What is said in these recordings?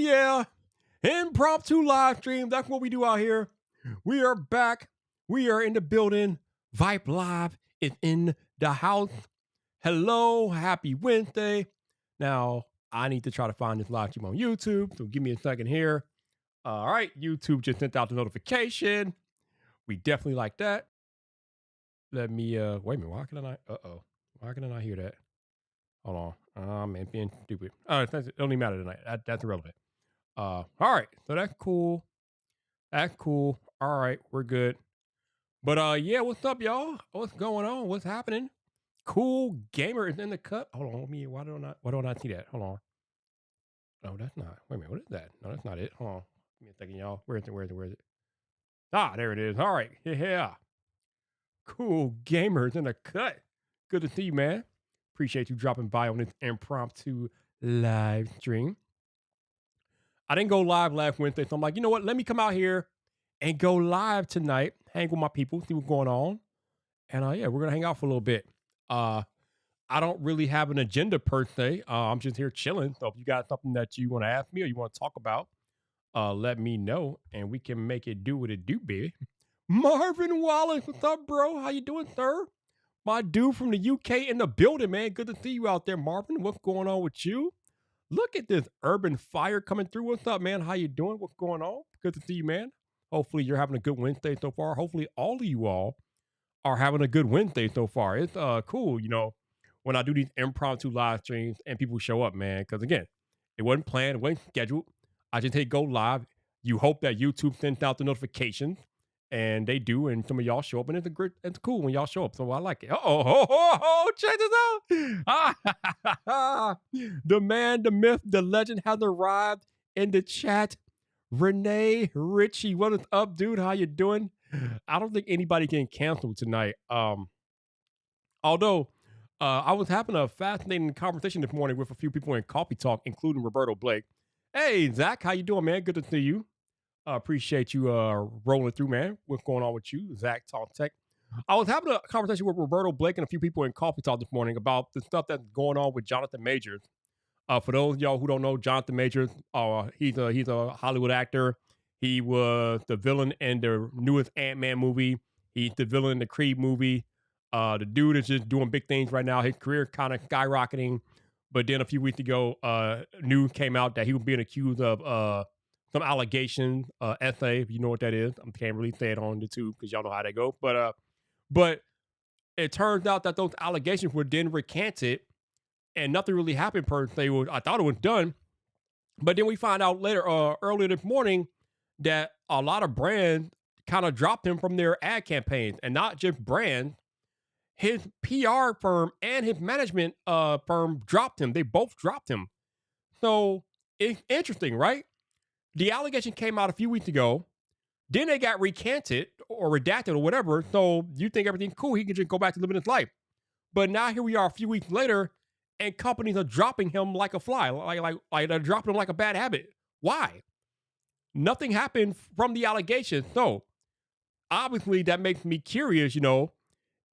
yeah, impromptu live stream. That's what we do out here. We are back. We are in the building. Vibe Live is in the house. Hello, happy Wednesday. Now, I need to try to find this live stream on YouTube, so give me a second here. All right, YouTube just sent out the notification. We definitely like that. Let me, wait a minute, why can I not, why can I not hear that? Hold on, I'm being stupid. It don't even matter tonight. That's irrelevant. All right, so that's cool. That's cool. All right, we're good. But yeah, what's up, y'all? What's going on? What's happening? Cool Gamer is in the cut. Hold on, why don't I see that? Hold on. No, that's not. Wait a minute, what is that? No, that's not it. Hold on. Give me a second, y'all. Where is it? Ah, there it is. All right. Yeah. Cool Gamers in the cut. Good to see you, man. Appreciate you dropping by on this impromptu live stream. I didn't go live last Wednesday, so I'm like, you know what? Let me come out here and go live tonight, hang with my people, see what's going on. And yeah, we're gonna hang out for a little bit. I don't really have an agenda per se. I'm just here chilling. So if you got something that you want to ask me or you want to talk about, let me know and we can make it do what it do, baby. Marvin Wallace, what's up, bro? How you doing, sir? My dude from the UK in the building, man. Good to see you out there, Marvin. What's going on with you? Look at this urban fire coming through. What's up, man? How you doing? What's going on? Good to see you, man. Hopefully you're having a good Wednesday so far. Hopefully all of you all are having a good Wednesday so far. It's cool, when I do these impromptu live streams and people show up, man. Because again, it wasn't planned, it wasn't scheduled. I just hit go live. You hope that YouTube sends out the notifications, and they do, and some of y'all show up, and it's cool when y'all show up. So I like it. Check this out. The man, the myth, the legend has arrived in the chat. Renee Ritchie, what is up, dude? How you doing? I don't think anybody can cancel tonight. Although I was having a fascinating conversation this morning with a few people in Coffee Talk, including Roberto Blake. Hey, Zach, how you doing, man? Good to see you. Appreciate you rolling through, man. What's going on with you, Zach Talk Tech? I was having a conversation with Roberto Blake and a few people in Coffee Talk this morning about the stuff that's going on with Jonathan Majors. For those of y'all who don't know, Jonathan Majors, he's a Hollywood actor. He was the villain in the newest Ant-Man movie. He's the villain in the Creed movie. The dude is just doing big things right now. His career kind of skyrocketing. But then a few weeks ago, news came out that he was being accused of some allegations, essay, if you know what that is. I can't really say it on the tube because y'all know how they go. But it turns out that those allegations were then recanted and nothing really happened per se. I thought it was done. But then we find out later, earlier this morning, that a lot of brands kind of dropped him from their ad campaigns, and not just brands. His PR firm and his management firm dropped him. They both dropped him. So it's interesting, right? The allegation came out a few weeks ago. Then they got recanted or redacted or whatever. So you think everything's cool. He can just go back to living his life. But now here we are a few weeks later, and companies are dropping him like a fly. Like they're dropping him like a bad habit. Why? Nothing happened from the allegations. So obviously that makes me curious,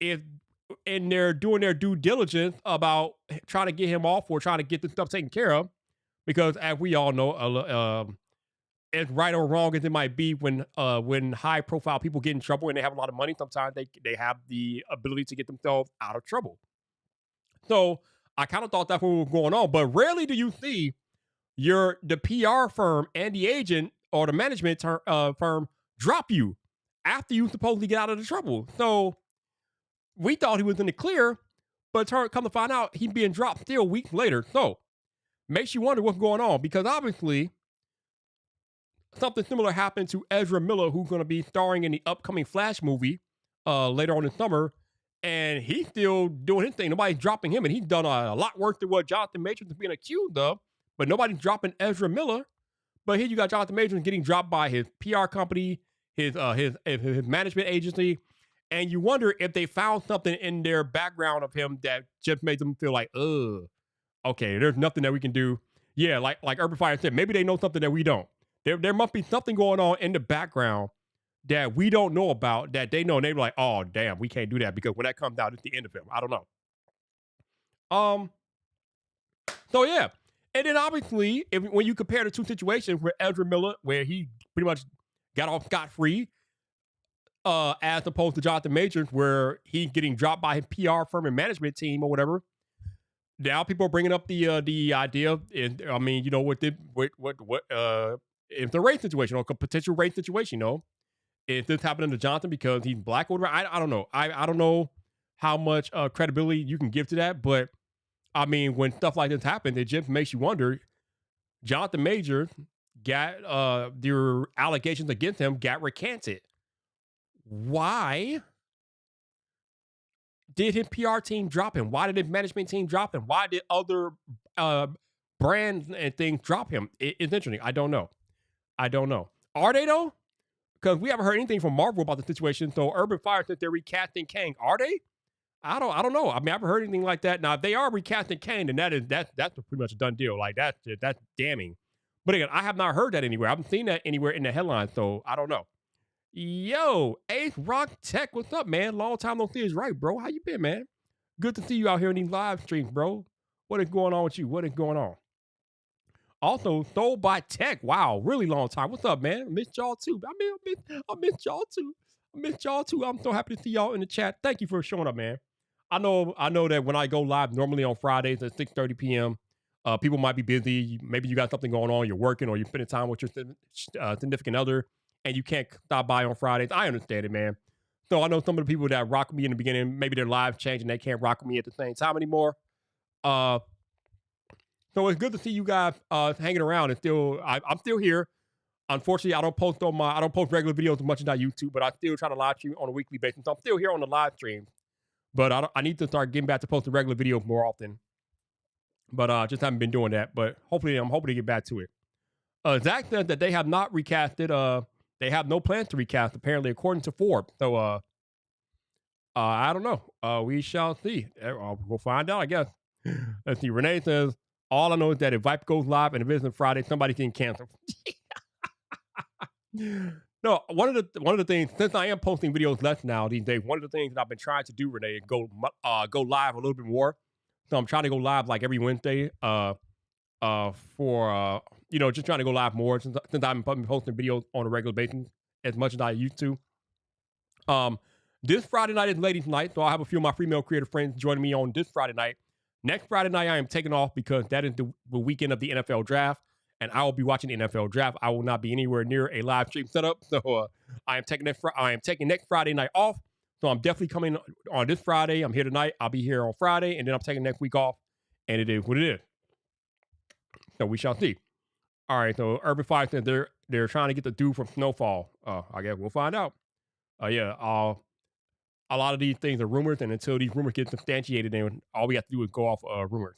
if and they're doing their due diligence about trying to get him off or trying to get this stuff taken care of. Because as we all know, as right or wrong as it might be, when high profile people get in trouble and they have a lot of money, sometimes they have the ability to get themselves out of trouble. So I kind of thought that's what was going on, but rarely do you see the PR firm and the agent or the management firm drop you after you supposedly get out of the trouble. So we thought he was in the clear, but come to find out he's being dropped still weeks later. So makes you wonder what's going on, because obviously something similar happened to Ezra Miller, who's going to be starring in the upcoming Flash movie later on in summer, and he's still doing his thing. Nobody's dropping him, and he's done a lot worse than what Jonathan Majors is being accused of, but nobody's dropping Ezra Miller. But here you got Jonathan Majors getting dropped by his PR company, his management agency, and you wonder if they found something in their background of him that just made them feel like, okay, there's nothing that we can do. Yeah, like Urban Fire said, maybe they know something that we don't. There must be something going on in the background that we don't know about that they know. And they're like, oh, damn, we can't do that because when that comes out, it's the end of him. I don't know. So yeah, And then obviously, when you compare the two situations where Ezra Miller, where he pretty much got off scot free, as opposed to Jonathan Majors, where he's getting dropped by his PR firm and management team or whatever. Now people are bringing up the idea, and I mean, you know, if the race situation or a potential race situation, you know, if this happening to Johnson because he's black or whatever, I don't know. I don't know how much credibility you can give to that, but I mean, when stuff like this happens, it just makes you wonder. Jonathan Majors got their allegations against him got recanted. Why did his PR team drop him? Why did his management team drop him? Why did other brands and things drop him? It's interesting. I don't know. I don't know. Are they though? Because we haven't heard anything from Marvel about the situation. So Urban Fire said they're recasting Kang. Are they? I don't know. I mean, I haven't heard anything like that. Now, if they are recasting Kang, then that's pretty much a done deal. Like that's damning. But again, I have not heard that anywhere. I haven't seen that anywhere in the headlines, so I don't know. Yo, Ace Rock Tech, what's up, man? Long time no see is right, bro. How you been, man? Good to see you out here in these live streams, bro. What is going on with you? What is going on? Also, Soul by Tech. Wow, really long time. What's up, man? I missed y'all too. I missed y'all too. I missed y'all too. I'm so happy to see y'all in the chat. Thank you for showing up, man. I know that when I go live normally on Fridays at 6:30 p.m., people might be busy. Maybe you got something going on. You're working or you're spending time with your significant other, and you can't stop by on Fridays. I understand it, man. So I know some of the people that rock with me in the beginning, maybe their lives change and they can't rock with me at the same time anymore. So it's good to see you guys hanging around and I'm still here. Unfortunately, I don't post regular videos as much as I used to, but I still try to live stream on a weekly basis. So I'm still here on the live stream. But I need to start getting back to posting regular videos more often. But just haven't been doing that. But I'm hoping to get back to it. Zach said that they have not recasted. They have no plans to recast, apparently, according to Forbes. So I don't know. We shall see. We'll find out, I guess. Let's see. Renee says, all I know is that if Viper goes live and it isn't Friday, somebody can cancel. No, one of the things, since I am posting videos less now these days, one of the things that I've been trying to do, Renee, is go live a little bit more. So I'm trying to go live like every Wednesday. For just trying to go live more since I've been posting videos on a regular basis as much as I used to. This Friday night is ladies' night, so I'll have a few of my female creative friends joining me on this Friday night. Next Friday night, I am taking off because that is the weekend of the NFL draft, and I will be watching the NFL draft. I will not be anywhere near a live stream setup, so I am taking next Friday night off. So I'm definitely coming on this Friday. I'm here tonight. I'll be here on Friday, and then I'm taking next week off, and it is what it is. So we shall see. All right, so Urban Fire said they're trying to get the dude from Snowfall. I guess we'll find out. A lot of these things are rumors, and until these rumors get substantiated, then all we have to do is go off rumors.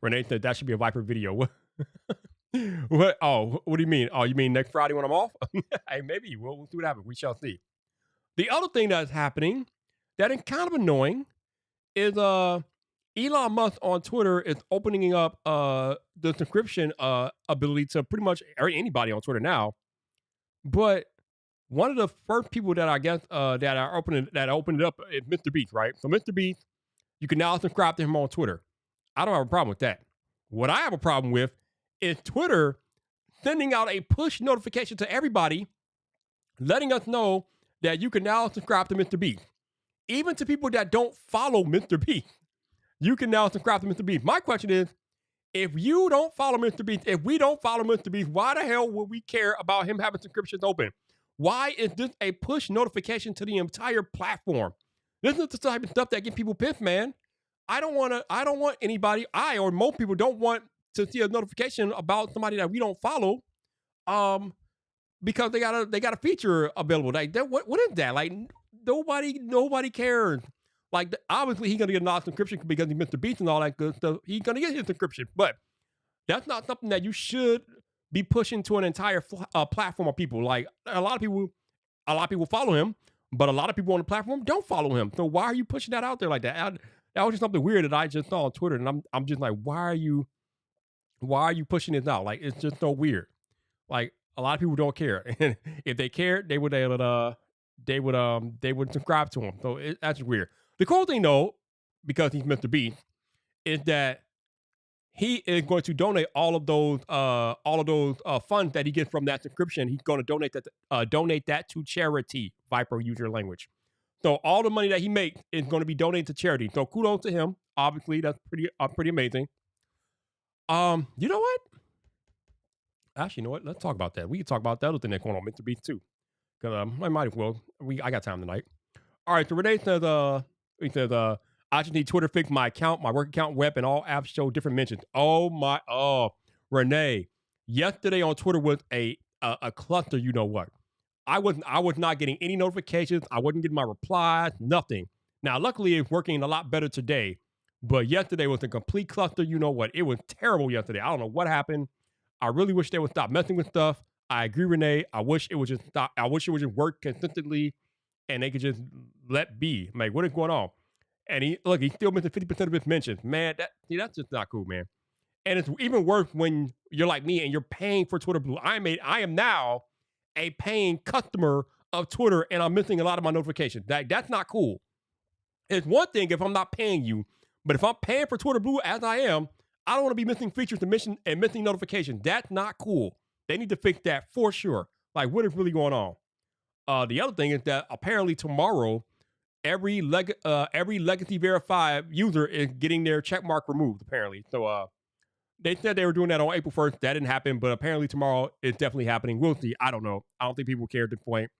Renee said that should be a Viper video. What? Oh, what do you mean? Oh, you mean next Friday when I'm off? Hey, maybe we'll see what happens. We shall see. The other thing that's happening that is kind of annoying is Elon Musk on Twitter is opening up the subscription ability to pretty much anybody on Twitter now. But one of the first people that I guess that opened it up is Mr. Beast, right? So Mr. Beast, you can now subscribe to him on Twitter. I don't have a problem with that. What I have a problem with is Twitter sending out a push notification to everybody, letting us know that you can now subscribe to Mr. Beast. Even to people that don't follow Mr. Beast, you can now subscribe to Mr. Beast. My question is, if you don't follow Mr. Beast, if we don't follow Mr. Beast, why the hell would we care about him having subscriptions open? Why is this a push notification to the entire platform? This is the type of stuff that get people pissed, man. I don't want anybody, or most people don't want to see a notification about somebody that we don't follow, because they got a feature available. Like, what is that? Like, nobody cares. Like, obviously he's gonna get a non-subscription because he's Mr. Beast and all that good stuff. He's gonna get his subscription, but that's not something that you should be pushing to an entire platform of people. Like, a lot of people follow him, but a lot of people on the platform don't follow him. So why are you pushing that out there like that? That was just something weird that I just saw on Twitter, and I'm just like, why are you pushing this out? Like, it's just so weird. Like, a lot of people don't care, and if they cared, they would subscribe to him. So that's weird. The cool thing though, because he's Mr. Beast, is that he is going to donate all of those funds that he gets from that subscription. He's going to donate that to charity. Viper, use your language. So all the money that he makes is going to be donated to charity. So kudos to him. Obviously, that's pretty amazing. You know what? Actually, you know what? Let's talk about that. We can talk about the other thing that's going on with Mr. Beast too, because I might as well. I got time tonight. All right. So Renee says, I just need Twitter fix my account, my work account, web, and all apps show different mentions. Renee. Yesterday on Twitter was a cluster. You know what? I was not getting any notifications. I wasn't getting my replies. Nothing. Now, luckily, it's working a lot better today. But yesterday was a complete cluster. You know what? It was terrible yesterday. I don't know what happened. I really wish they would stop messing with stuff. I agree, Renee. I wish it would just stop. I wish it would just work consistently, and they could just let be. Like, what is going on? And he's still missing 50% of his mentions. Man, that's just not cool, man. And it's even worse when you're like me and you're paying for Twitter Blue. I am now a paying customer of Twitter, and I'm missing a lot of my notifications. That's not cool. It's one thing if I'm not paying you, but if I'm paying for Twitter Blue as I am, I don't want to be missing features and missing notifications. That's not cool. They need to fix that for sure. Like, what is really going on? The other thing is that apparently tomorrow, every legacy verified user is getting their check mark removed. Apparently, so they said they were doing that on April 1st. That didn't happen, but apparently tomorrow it's definitely happening. We'll see. I don't know. I don't think people care at this point.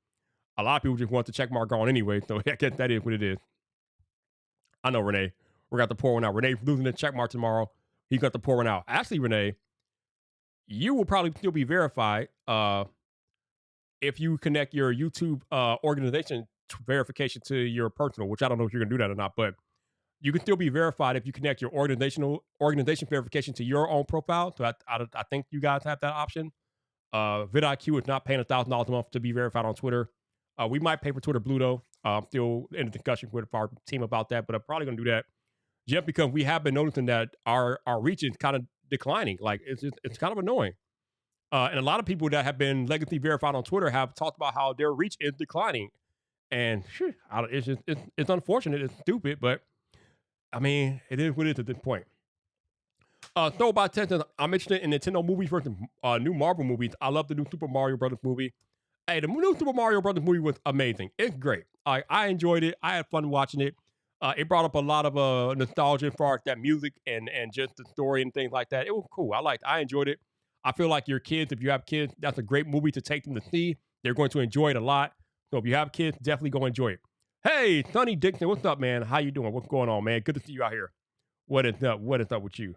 A lot of people just want the check mark on anyway, so I guess that is what it is. I know, Renee. We're going to pour one out. Renee's losing the check mark tomorrow. He's got to pour one out. Actually, Renee, you will probably still be verified if you connect your YouTube organization verification to your personal, which I don't know if you're going to do that or not, but you can still be verified if you connect your organization verification to your own profile. So I think you guys have that option. vidIQ is not paying $1,000 a month to be verified on Twitter. We might pay for Twitter Blue though. I'm still in a discussion with our team about that, but I'm probably going to do that just because we have been noticing that our reach is kind of declining. Like it's kind of annoying. And a lot of people that have been legacy verified on Twitter have talked about how their reach is declining. And it's unfortunate. It's stupid, but I mean, it is what it is at this point. So by 10, I'm interested in Nintendo movies versus new Marvel movies. I love the new Super Mario Brothers movie. Hey, the new Super Mario Brothers movie was amazing. It's great. I enjoyed it. I had fun watching it. It brought up a lot of nostalgia as far as that music and just the story and things like that. It was cool. I enjoyed it. I feel like your kids, if you have kids, that's a great movie to take them to see. They're going to enjoy it a lot. So if you have kids, definitely go enjoy it. Hey, Sonny Dixon, what's up, man? How you doing? What's going on, man? Good to see you out here. What is up? What is up with you?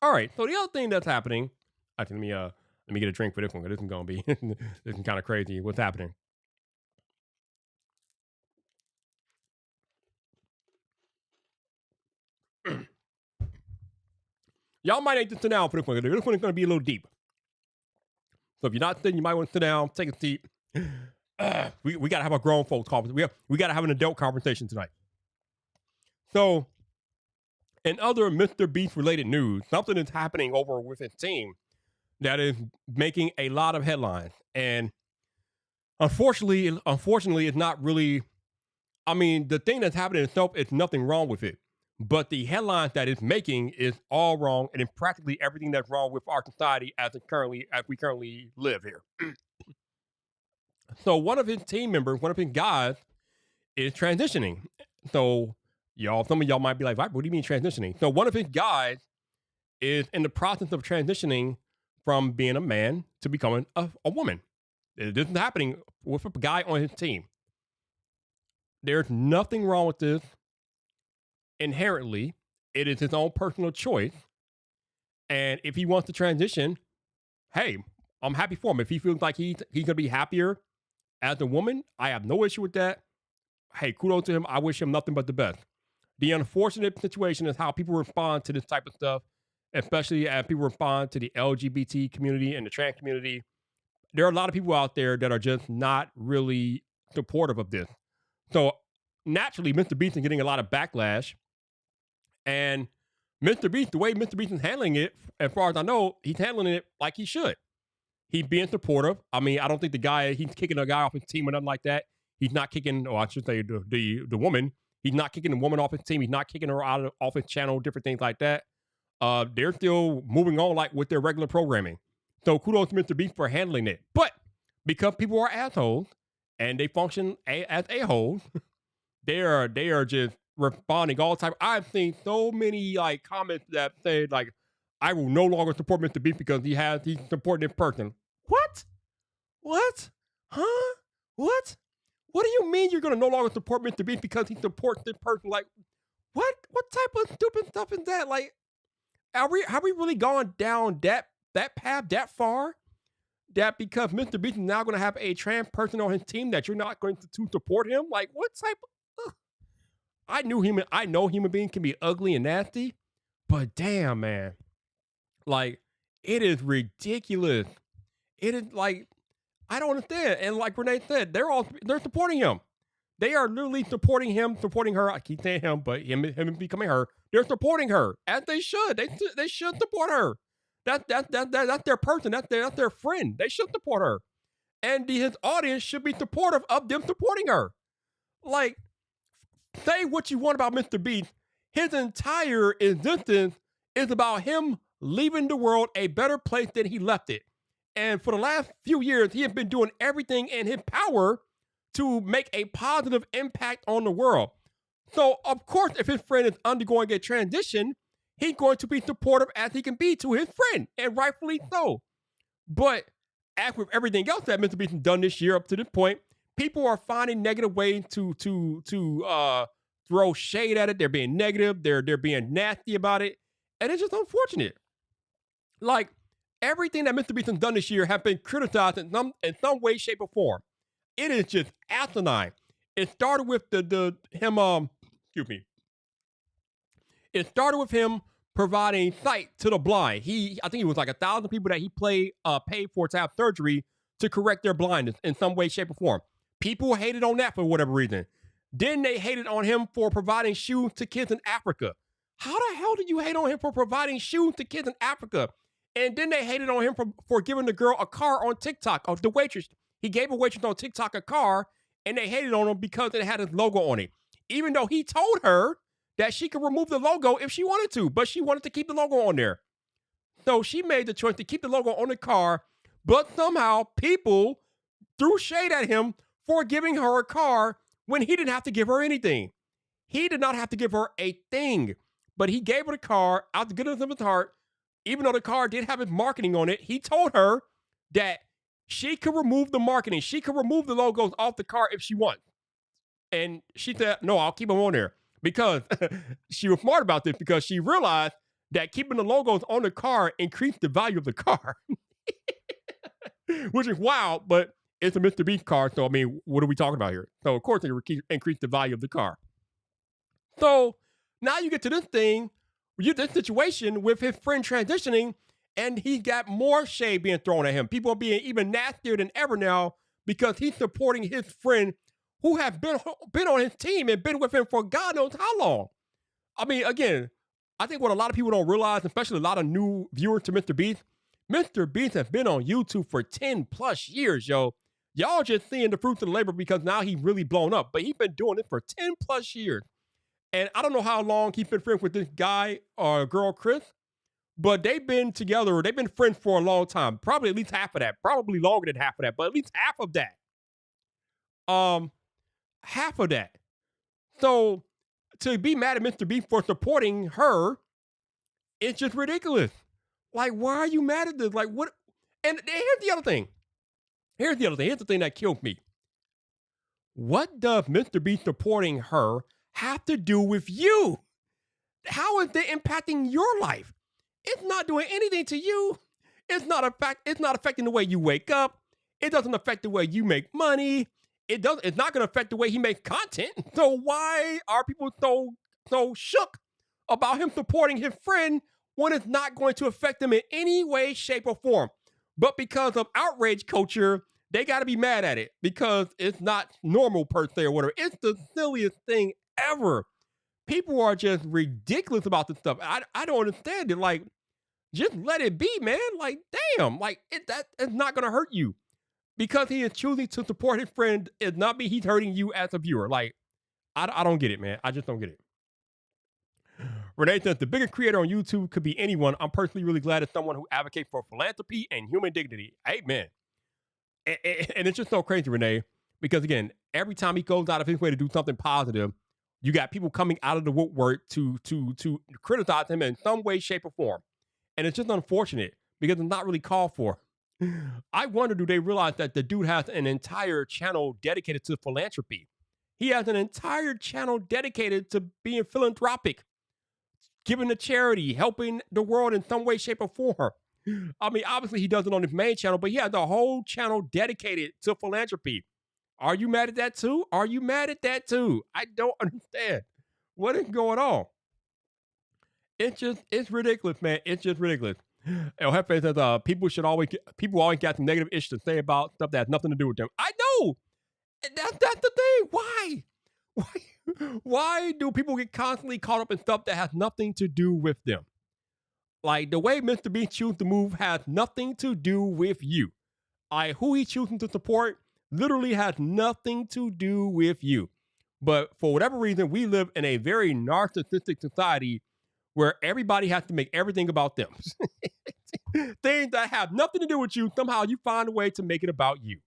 All right. So the other thing that's happening, actually, let me get a drink for this one because this is gonna be this is kind of crazy. What's happening? Y'all might need to sit down for this one. This one is gonna be a little deep. So if you're not sitting, you might want to sit down, take a seat. We gotta have a grown folks conversation. We gotta have an adult conversation tonight. So, in other Mr. Beast related news, something is happening over with his team that is making a lot of headlines. And unfortunately, it's not really. I mean, the thing that's happening itself is nothing wrong with it. But the headlines that it's making is all wrong, and it's practically everything that's wrong with our society as we currently live here. So one of his team members, one of his guys, is transitioning. So some of y'all might be like, what do you mean transitioning? So one of his guys is in the process of transitioning from being a man to becoming a woman. This is happening with a guy on his team. There's nothing wrong with this. Inherently, it is his own personal choice. And if he wants to transition, hey, I'm happy for him. If he feels like he's going to be happier as a woman, I have no issue with that. Hey, kudos to him. I wish him nothing but the best. The unfortunate situation is how people respond to this type of stuff, especially as people respond to the LGBT community and the trans community. There are a lot of people out there that are just not really supportive of this. So naturally, Mr. Beast is getting a lot of backlash. And Mr. Beast, the way Mr. Beast is handling it, as far as I know, he's handling it like he should. He's being supportive. I mean, I don't think he's kicking a guy off his team or nothing like that. He's not kicking, or I should say the woman. He's not kicking the woman off his team. He's not kicking her off his channel, different things like that. they're still moving on like with their regular programming. So kudos to Mr. Beast for handling it. But because people are assholes and they function as a-holes, they are just responding all the time. I've seen so many like comments that say like, I will no longer support Mr. Beast because he's supporting this person. What? What? Huh? What? What do you mean you're gonna no longer support Mr. Beast because he supports this person? Like, what? What type of stupid stuff is that? Like, have we really gone down that path that far? That because Mr. Beast is now gonna have a trans person on his team that you're not going to support him? Like, what type of I know human beings can be ugly and nasty, but damn man. Like, it is ridiculous. It is like I don't understand. And like Renee said, they're supporting him. They are literally supporting him, supporting her. I keep saying him, but him becoming her. They're supporting her as they should. They should support her. That's their person. That's their friend. They should support her, and his audience should be supportive of them supporting her. Like, say what you want about Mr. Beast. His entire existence is about him leaving the world a better place than he left it. And for the last few years, he has been doing everything in his power to make a positive impact on the world. So, of course, if his friend is undergoing a transition, he's going to be supportive as he can be to his friend, and rightfully so. But as with everything else that Mr. Beast has done this year up to this point, people are finding negative ways to throw shade at it. They're being negative. They're being nasty about it, and it's just unfortunate. Like, everything that Mr. Beast has done this year has been criticized in some way, shape, or form. It is just asinine. It started with excuse me. It started with him providing sight to the blind. I think it was like 1,000 people that he paid for to have surgery to correct their blindness in some way, shape, or form. People hated on that for whatever reason. Then they hated on him for providing shoes to kids in Africa. How the hell did you hate on him for providing shoes to kids in Africa? And then they hated on him for giving the girl a car on TikTok, or the waitress. He gave a waitress on TikTok a car, and they hated on him because it had his logo on it. Even though he told her that she could remove the logo if she wanted to, but she wanted to keep the logo on there. So she made the choice to keep the logo on the car, but somehow people threw shade at him for giving her a car when he didn't have to give her anything. He did not have to give her a thing, but he gave her the car out the goodness of his heart. Even though the car did have his marketing on it, he told her that she could remove the marketing. She could remove the logos off the car if she wants. And she said, no, I'll keep them on there. Because she was smart about this, because she realized that keeping the logos on the car increased the value of the car. Which is wild, but it's a Mr. Beast car. So, I mean, what are we talking about here? So, of course, it increased the value of the car. So, now you get to this situation with his friend transitioning, and he got more shade being thrown at him. People are being even nastier than ever now because he's supporting his friend who has been on his team and been with him for God knows how long. I mean, again, I think what a lot of people don't realize, especially a lot of new viewers to Mr. Beast has been on YouTube for 10 plus years, yo. Y'all just seeing the fruits of the labor because now he's really blown up, but he's been doing it for 10 plus years. And I don't know how long he's been friends with this guy or girl, Chris, but they've been together. They've been friends for a long time. Probably at least half of that. Probably longer than half of that, but at least half of that. Half of that. So to be mad at Mr. Beast for supporting her, it's just ridiculous. Like, why are you mad at this? Like, what? And here's the other thing. Here's the thing that killed me. What does Mr. Beast supporting her have to do with you? How is it impacting your life? It's not doing anything to you. It's not affecting the way you wake up. It doesn't affect the way you make money. It's not going to affect the way he makes content. So why are people so shook about him supporting his friend when it's not going to affect them in any way, shape, or form? But because of outrage culture, they got to be mad at it because it's not normal per se or whatever. It's the silliest thing ever. People are just ridiculous about this stuff. I don't understand it. Like, just let it be, man. Like, damn. Like, it's not going to hurt you. Because he is choosing to support his friend, it not mean he's hurting you as a viewer. Like, I don't get it, man. I just don't get it. Renee says the biggest creator on YouTube could be anyone. I'm personally really glad it's someone who advocates for philanthropy and human dignity. Amen. And it's just so crazy, Renee, because again, every time he goes out of his way to do something positive, you got people coming out of the woodwork to criticize him in some way, shape, or form. And it's just unfortunate because it's not really called for. I wonder, do they realize that the dude has an entire channel dedicated to philanthropy? He has an entire channel dedicated to being philanthropic, giving to charity, helping the world in some way, shape, or form. I mean, obviously he does it on his main channel, but he has a whole channel dedicated to philanthropy. Are you mad at that too? Are you mad at that too? I don't understand. What is going on? It's ridiculous, man. It's just ridiculous. El Jefe says, people always got some negative issues to say about stuff that has nothing to do with them. I know. That's the thing. Why? Why do people get constantly caught up in stuff that has nothing to do with them? Like the way Mr. Beast chooses to move has nothing to do with you. Who he choosing to support literally has nothing to do with you. But for whatever reason, we live in a very narcissistic society where everybody has to make everything about them. Things that have nothing to do with you, somehow you find a way to make it about you.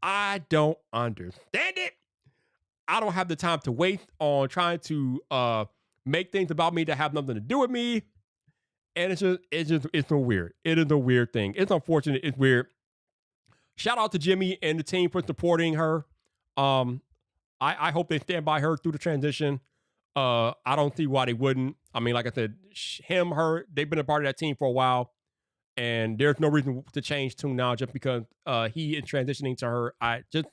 I don't understand it. I don't have the time to waste on trying to make things about me that have nothing to do with me. And it's so weird. It is a weird thing. It's unfortunate. It's weird. Shout out to Jimmy and the team for supporting her. I hope they stand by her through the transition. I don't see why they wouldn't. I mean, like I said, her, they've been a part of that team for a while. And there's no reason to change tune now just because he is transitioning to her. I just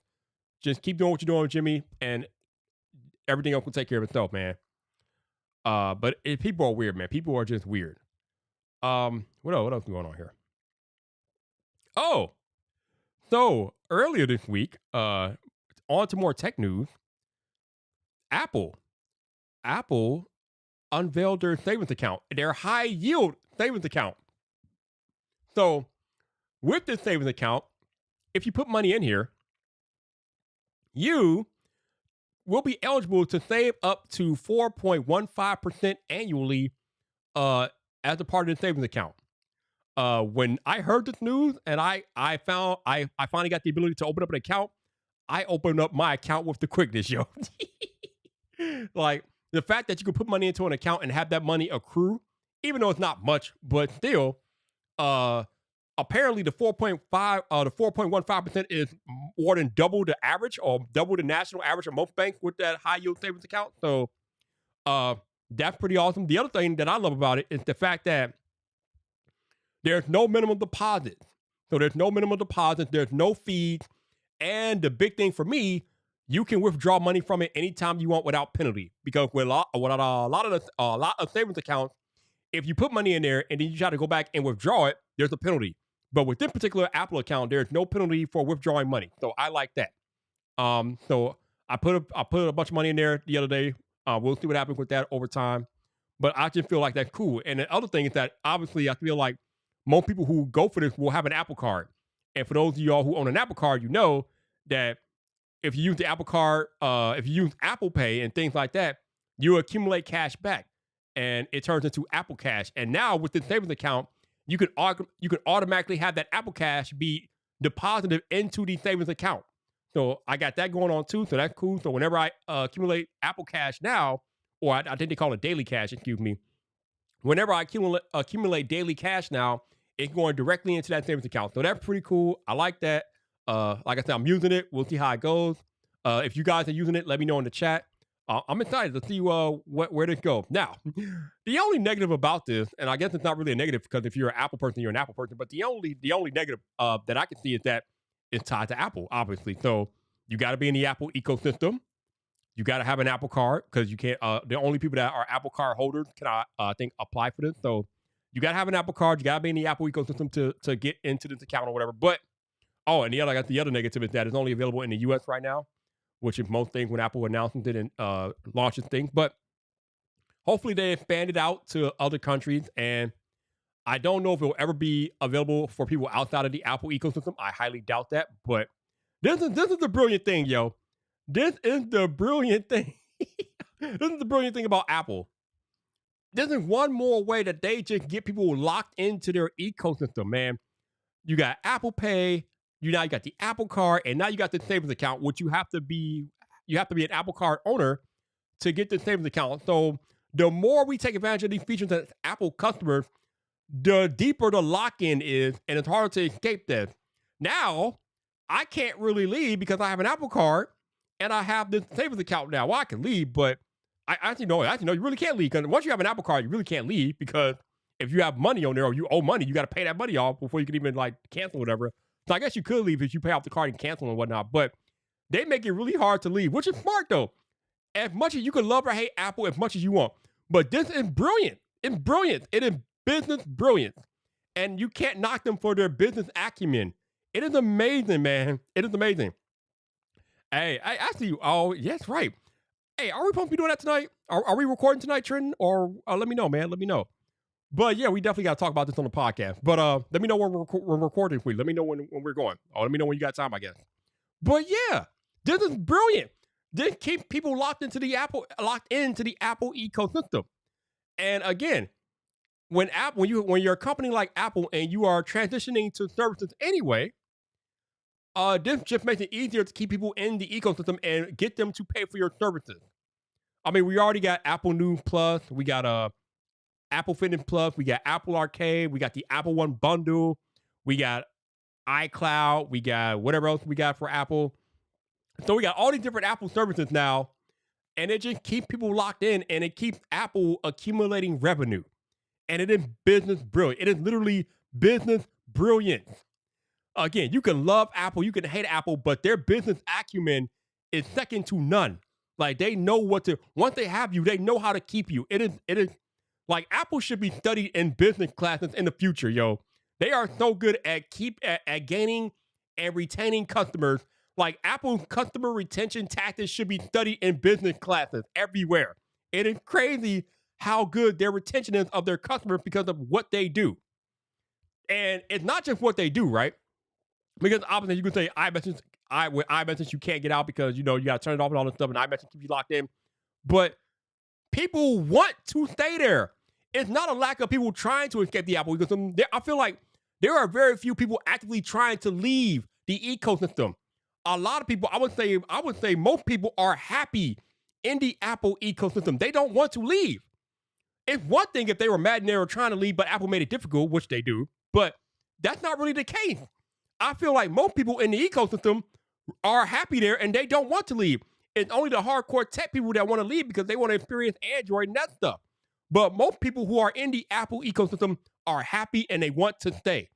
keep doing what you're doing, Jimmy, and everything else will take care of itself, man. But people are weird, man. People are just weird. What else is going on here? Oh, so earlier this week, on to more tech news. Apple unveiled their savings account, their high yield savings account. So with this savings account, if you put money in here, you will be eligible to save up to 4.15% annually as a part of the savings account. When I heard this news and I finally got the ability to open up an account, I opened up my account with the quickness, yo. Like the fact that you can put money into an account and have that money accrue, even though it's not much, but still, apparently the 4.15% is more than double the average or double the national average of most banks with that high yield savings account. So that's pretty awesome. The other thing that I love about it is the fact that there's no minimum deposits. So there's no minimum deposits, there's no fees. And the big thing for me, you can withdraw money from it anytime you want without penalty. Because with a lot of savings accounts, if you put money in there and then you try to go back and withdraw it, there's a penalty. But with this particular Apple account, there's no penalty for withdrawing money. So I like that. So I put a bunch of money in there the other day. We'll see what happens with that over time. But I just feel like that's cool. And the other thing is that obviously I feel like most people who go for this will have an Apple Card. And for those of y'all who own an Apple Card, you know that if you use the Apple Card, if you use Apple Pay and things like that, you accumulate cash back. And it turns into Apple Cash. And now with the savings account, you can automatically have that Apple Cash be deposited into the savings account. So I got that going on too. So that's cool. So whenever I accumulate Apple Cash now, or I think they call it daily cash, excuse me. Whenever I accumulate daily cash now, it's going directly into that savings account. So that's pretty cool. I like that. Like I said, I'm using it. We'll see how it goes. If you guys are using it, let me know in the chat. I'm excited to see where this goes. Now, the only negative about this, and I guess it's not really a negative because if you're an Apple person, you're an Apple person. But the only negative that I can see is that it's tied to Apple, obviously. So you got to be in the Apple ecosystem. You got to have an Apple Card because you can't. The only people that are Apple Card holders can, I think, apply for this. So you got to have an Apple Card. You got to be in the Apple ecosystem to get into this account or whatever. But and the other negative is that it's only available in the U.S. right now, which is most things when Apple announces it and launches things. But hopefully they expand it out to other countries. And I don't know if it will ever be available for people outside of the Apple ecosystem. I highly doubt that. But this is the brilliant thing, yo. This is the brilliant thing. This is the brilliant thing about Apple. This is one more way that they just get people locked into their ecosystem, man. You got Apple Pay, you got the Apple Card, and now you got the savings account, which you have to be an Apple Card owner to get the savings account. So the more we take advantage of these features as Apple customers, the deeper the lock-in is, and it's harder to escape this. Now, I can't really leave because I have an Apple Card and I have this savings account now. Well, I can leave, but I actually know you really can't leave because once you have an Apple Card, you really can't leave because if you have money on there or you owe money, you got to pay that money off before you can even like cancel whatever. So I guess you could leave if you pay off the card and cancel and whatnot, but they make it really hard to leave, which is smart though. As much as you can love or hate Apple as much as you want, but this is brilliant. It's brilliant. It is business brilliance. And you can't knock them for their business acumen. It is amazing, man. It is amazing. Hey, I actually, oh, yes, right. Hey, are we supposed to be doing that tonight? Are we recording tonight, Trenton? Or let me know, man. Let me know. But yeah, we definitely got to talk about this on the podcast. But let me know when we're recording for you. Let me know when we're going. Oh, let me know when you got time, I guess. But yeah, this is brilliant. This keeps people locked into the Apple ecosystem. And again, when you're a company like Apple and you are transitioning to services anyway, this just makes it easier to keep people in the ecosystem and get them to pay for your services. I mean, we already got Apple News Plus, we got Apple Fitness Plus, we got Apple Arcade, we got the Apple One bundle, we got iCloud, we got whatever else we got for Apple. So we got all these different Apple services now, and it just keeps people locked in, and it keeps Apple accumulating revenue. And it is business brilliant. It is literally business brilliance. Again, you can love Apple, you can hate Apple, but their business acumen is second to none. Like they know once they have you, they know how to keep you. It is like Apple should be studied in business classes in the future, yo. They are so good at gaining and retaining customers. Like Apple's customer retention tactics should be studied in business classes everywhere. It is crazy how good their retention is of their customers because of what they do. And it's not just what they do, right? Because obviously you can say with iMessage you can't get out because you got to turn it off and all this stuff, and iMessage keeps you locked in. But people want to stay there. It's not a lack of people trying to escape the Apple ecosystem. I feel like there are very few people actively trying to leave the ecosystem. A lot of people, I would say most people are happy in the Apple ecosystem. They don't want to leave. It's one thing if they were mad and they were trying to leave, but Apple made it difficult, which they do. But that's not really the case. I feel like most people in the ecosystem are happy there and they don't want to leave. It's only the hardcore tech people that want to leave because they want to experience Android and that stuff. But most people who are in the Apple ecosystem are happy and they want to stay.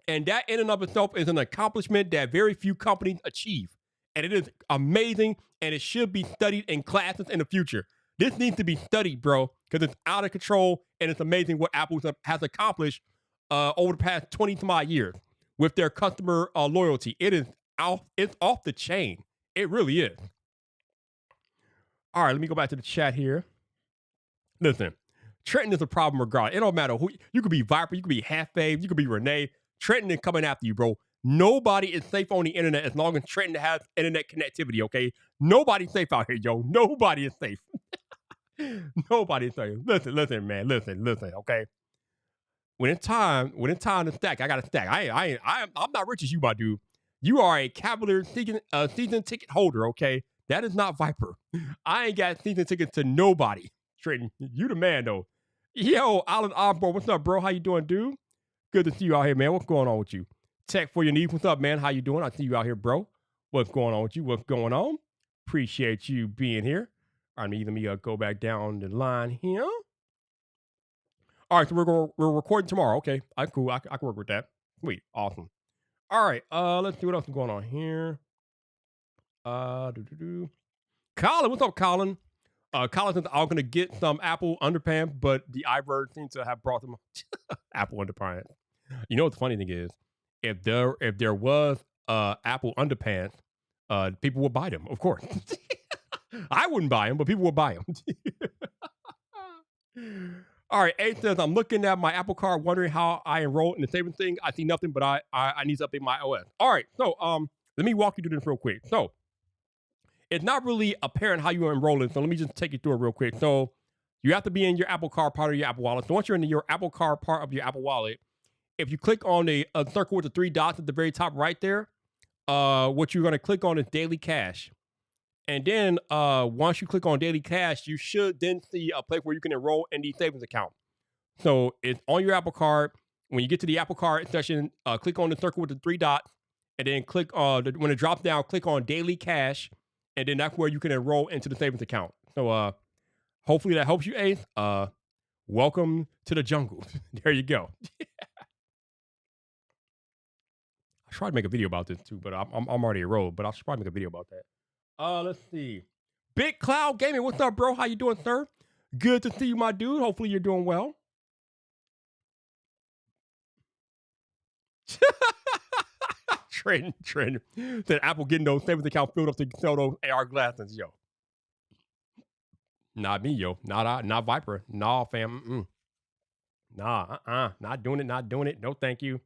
And that in and of itself is an accomplishment that very few companies achieve. And it is amazing and it should be studied in classes in the future. This needs to be studied, bro, because it's out of control and it's amazing what Apple has accomplished over the past 20 some odd years with their customer loyalty. It's off the chain. It really is. All right, let me go back to the chat here. Listen, Trenton is a problem regardless. It don't matter who. You could be Viper, you could be Half-Fave, you could be Renee. Trenton is coming after you, bro. Nobody is safe on the internet as long as Trenton has internet connectivity, okay? Nobody's safe out here, yo. Nobody is safe. Nobody is safe. Listen, man. Listen, okay? When it's time to stack, I gotta stack. I'm not rich as you, my dude. You are a Cavaliers season ticket holder, okay? That is not Viper. I ain't got season tickets to nobody. Trenton, you the man, though. Yo, Alan Osborne, what's up, bro? How you doing, dude? Good to see you out here, man. What's going on with you? Tech for your needs. What's up, man? How you doing? I see you out here, bro. What's going on with you? What's going on? Appreciate you being here. All right, let me go back down the line here. All right, so we're recording tomorrow. Okay, cool. I can work with that. Sweet, awesome. All right, let's see what else is going on here. Colin, what's up, Colin? Colin says I'm gonna get some Apple underpants, but the iBird seems to have brought them Apple underpants. You know what the funny thing is? If there was Apple underpants, people would buy them, of course. I wouldn't buy them, but people would buy them. All right, A says, I'm looking at my Apple Card, wondering how I enroll in the savings thing. I see nothing, but I need to update my OS. All right, so let me walk you through this real quick. So it's not really apparent how you enroll in, so let me just take you through it real quick. So You have to be in your Apple Card part of your Apple Wallet. So once you're in your Apple Card part of your Apple Wallet, if you click on a circle with the three dots at the very top right there, what you're going to click on is Daily Cash. And then once you click on Daily Cash, you should then see a place where you can enroll in the savings account. So it's on your Apple Card. When you get to the Apple Card section, click on the circle with the three dots, and then click on when it drops down, click on Daily Cash, and then that's where you can enroll into the savings account. So hopefully that helps you, Ace. Welcome to the jungle. There you go. I tried to make a video about this too, but I'm already enrolled. But I should probably make a video about that. Let's see. Big Cloud Gaming, what's up, bro? How you doing, sir? Good to see you, my dude. Hopefully you're doing well. Trend. Said Apple getting those savings account filled up to sell those AR glasses, yo. Not me, yo. Not Viper. Nah, fam. Nah, not doing it. No, thank you.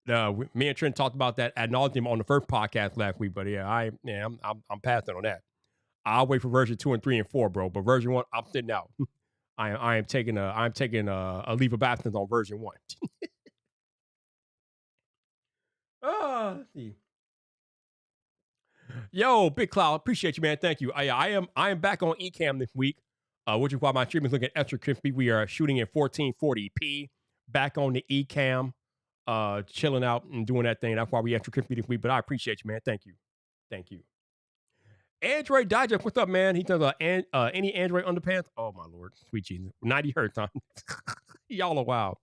Me and Trent talked about that ad nauseum on the first podcast last week, but yeah, I'm passing on that. I'll wait for version 2 and 3 and 4, bro. But version 1, I'm sitting out. I'm taking a leave of absence on version 1. Let's see. Yo, Big Cloud, appreciate you, man. Thank you. I am back on Ecamm this week, which is why my stream is looking extra crispy. We are shooting at 1440p. Back on the Ecamm, chilling out and doing that thing. That's why we extra crispy this week. But I appreciate you, man. Thank you. Android Digest, what's up, man? He does any Android underpants. Oh my lord, sweet Jesus, 90 hertz, huh? Y'all are wild.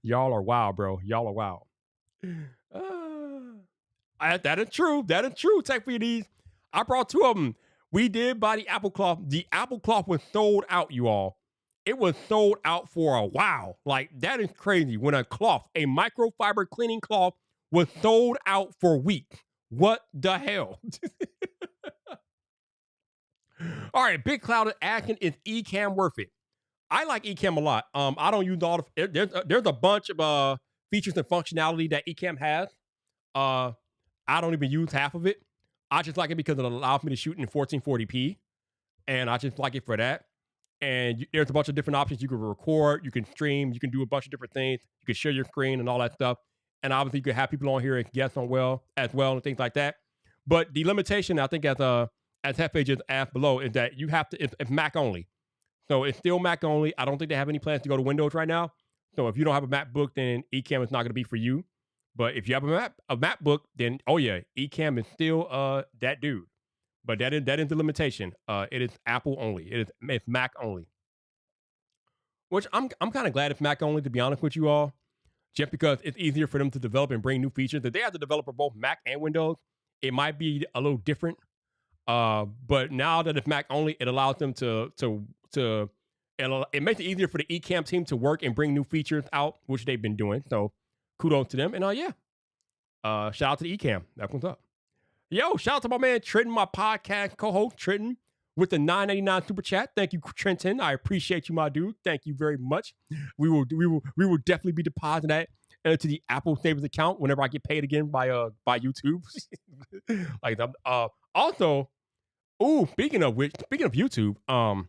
Y'all are wild, bro. Y'all are wild. That is true. Tech for these. I brought 2 of them. We did buy the Apple cloth. The Apple cloth was sold out, you all. It was sold out for a while. Like, that is crazy. When a microfiber cleaning cloth, was sold out for weeks. What the hell? All right, Big Cloud asking, is Ecamm worth it? I like Ecamm a lot. I don't use all the. There's a bunch of features and functionality that Ecamm has. I don't even use half of it. I just like it because it allows me to shoot in 1440p, and I just like it for that. And there's a bunch of different options. You can record, you can stream, you can do a bunch of different things. You can share your screen and all that stuff. And obviously, you can have people on here and guests on as well, and things like that. But the limitation, I think, as Hefe just asked below, is that you have to. It's Mac only, so it's still Mac only. I don't think they have any plans to go to Windows right now. So if you don't have a MacBook, then Ecamm is not going to be for you. But if you have a MacBook, then oh yeah, Ecamm is still that dude. But that is the limitation. It is Apple only. It's Mac only. Which I'm kind of glad it's Mac only, to be honest with you all. Just because it's easier for them to develop and bring new features. If they have to develop for both Mac and Windows, it might be a little different. But now that it's Mac only, it allows them it makes it easier for the Ecamm team to work and bring new features out, which they've been doing. So kudos to them. And shout out to the Ecamm. That's what's up. Yo, shout out to my man Trenton, my podcast co-host Trenton, with the $9.99 super chat. Thank you, Trenton. I appreciate you, my dude. Thank you very much. We will definitely be depositing that into the Apple savings account whenever I get paid again by YouTube. Like also, speaking of YouTube,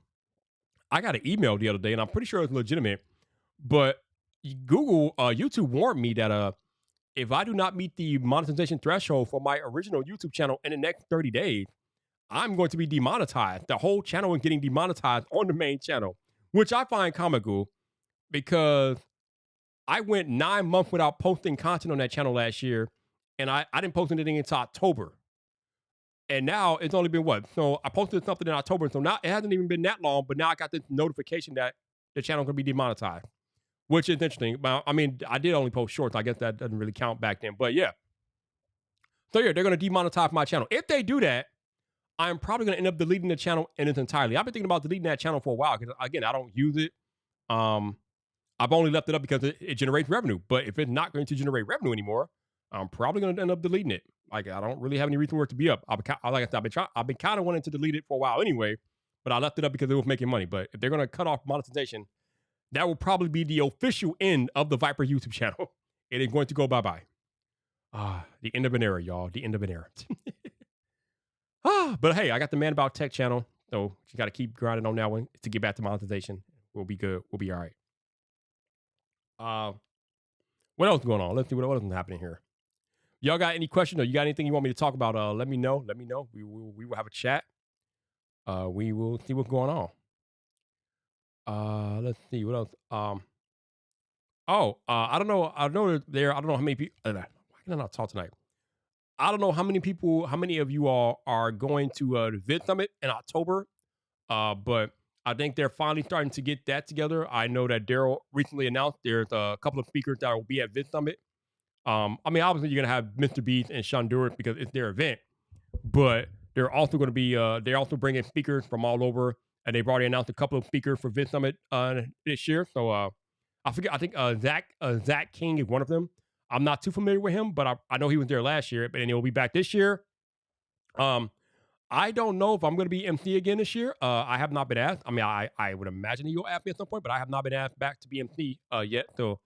I got an email the other day, and I'm pretty sure it's legitimate, but YouTube warned me that if I do not meet the monetization threshold for my original YouTube channel in the next 30 days, I'm going to be demonetized. The whole channel is getting demonetized on the main channel, which I find comical because I went 9 months without posting content on that channel last year, and I didn't post anything until October. And now it's only been what? So I posted something in October, so now it hasn't even been that long, but now I got this notification that the channel can be demonetized, which is interesting. But I mean, I did only post shorts. I guess that doesn't really count back then, but yeah. So yeah, they're going to demonetize my channel. If they do that, I'm probably going to end up deleting the channel in its entirety. I've been thinking about deleting that channel for a while because, again, I don't use it. I've only left it up because it generates revenue. But if it's not going to generate revenue anymore, I'm probably going to end up deleting it. Like, I don't really have any reason for it to be up. Like I said, I've been kind of wanting to delete it for a while anyway, but I left it up because it was making money. But if they're going to cut off monetization, that will probably be the official end of the Viper YouTube channel. It is going to go bye-bye. The end of an era, y'all. The end of an era. But hey, I got the Man About Tech channel, so you got to keep grinding on that one to get back to monetization. We'll be good. We'll be all right. What else is going on? Let's see what else is happening here. Y'all got any questions or you got anything you want me to talk about? Let me know. Let me know. We will have a chat. We will see what's going on. Let's see what else. I don't know. I know there. I don't know how many people. Why can I not talk tonight? I don't know how many people. How many of you all are going to the Vid Summit in October? But I think they're finally starting to get that together. I know that Daryl recently announced there's a couple of speakers that will be at Vid Summit. I mean, obviously you're gonna have Mr. Beast and Shonduras because it's their event, but they're also going to be. They're also bringing speakers from all over, and they've already announced a couple of speakers for Vid Summit this year. So I forget. I think Zach King is one of them. I'm not too familiar with him, but I know he was there last year, and he'll be back this year. I don't know if I'm going to be MC again this year. I have not been asked. I mean, I would imagine you'll ask me at some point, but I have not been asked back to be MC yet. So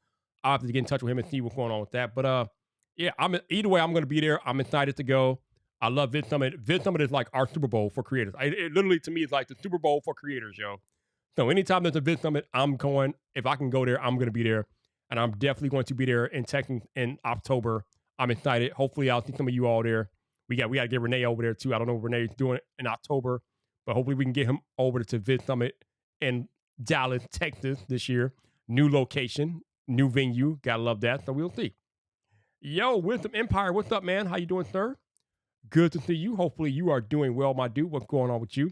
I'll have to get in touch with him and see what's going on with that. But yeah, either way, I'm going to be there. I'm excited to go. I love Vid Summit. Vid Summit is like our Super Bowl for creators. It literally, to me, is like the Super Bowl for creators, yo. So anytime there's a Vid Summit, I'm going. If I can go there, I'm going to be there. And I'm definitely going to be there in Texas in October. I'm excited. Hopefully, I'll see some of you all there. We got to get Renee over there, too. I don't know if Renee's doing it in October, but hopefully we can get him over to Vid Summit in Dallas, Texas this year. New location, new venue. Gotta love that. So we'll see. Yo, Wisdom Empire, what's up, man? How you doing, sir? Good to see you. Hopefully you are doing well, my dude. What's going on with you?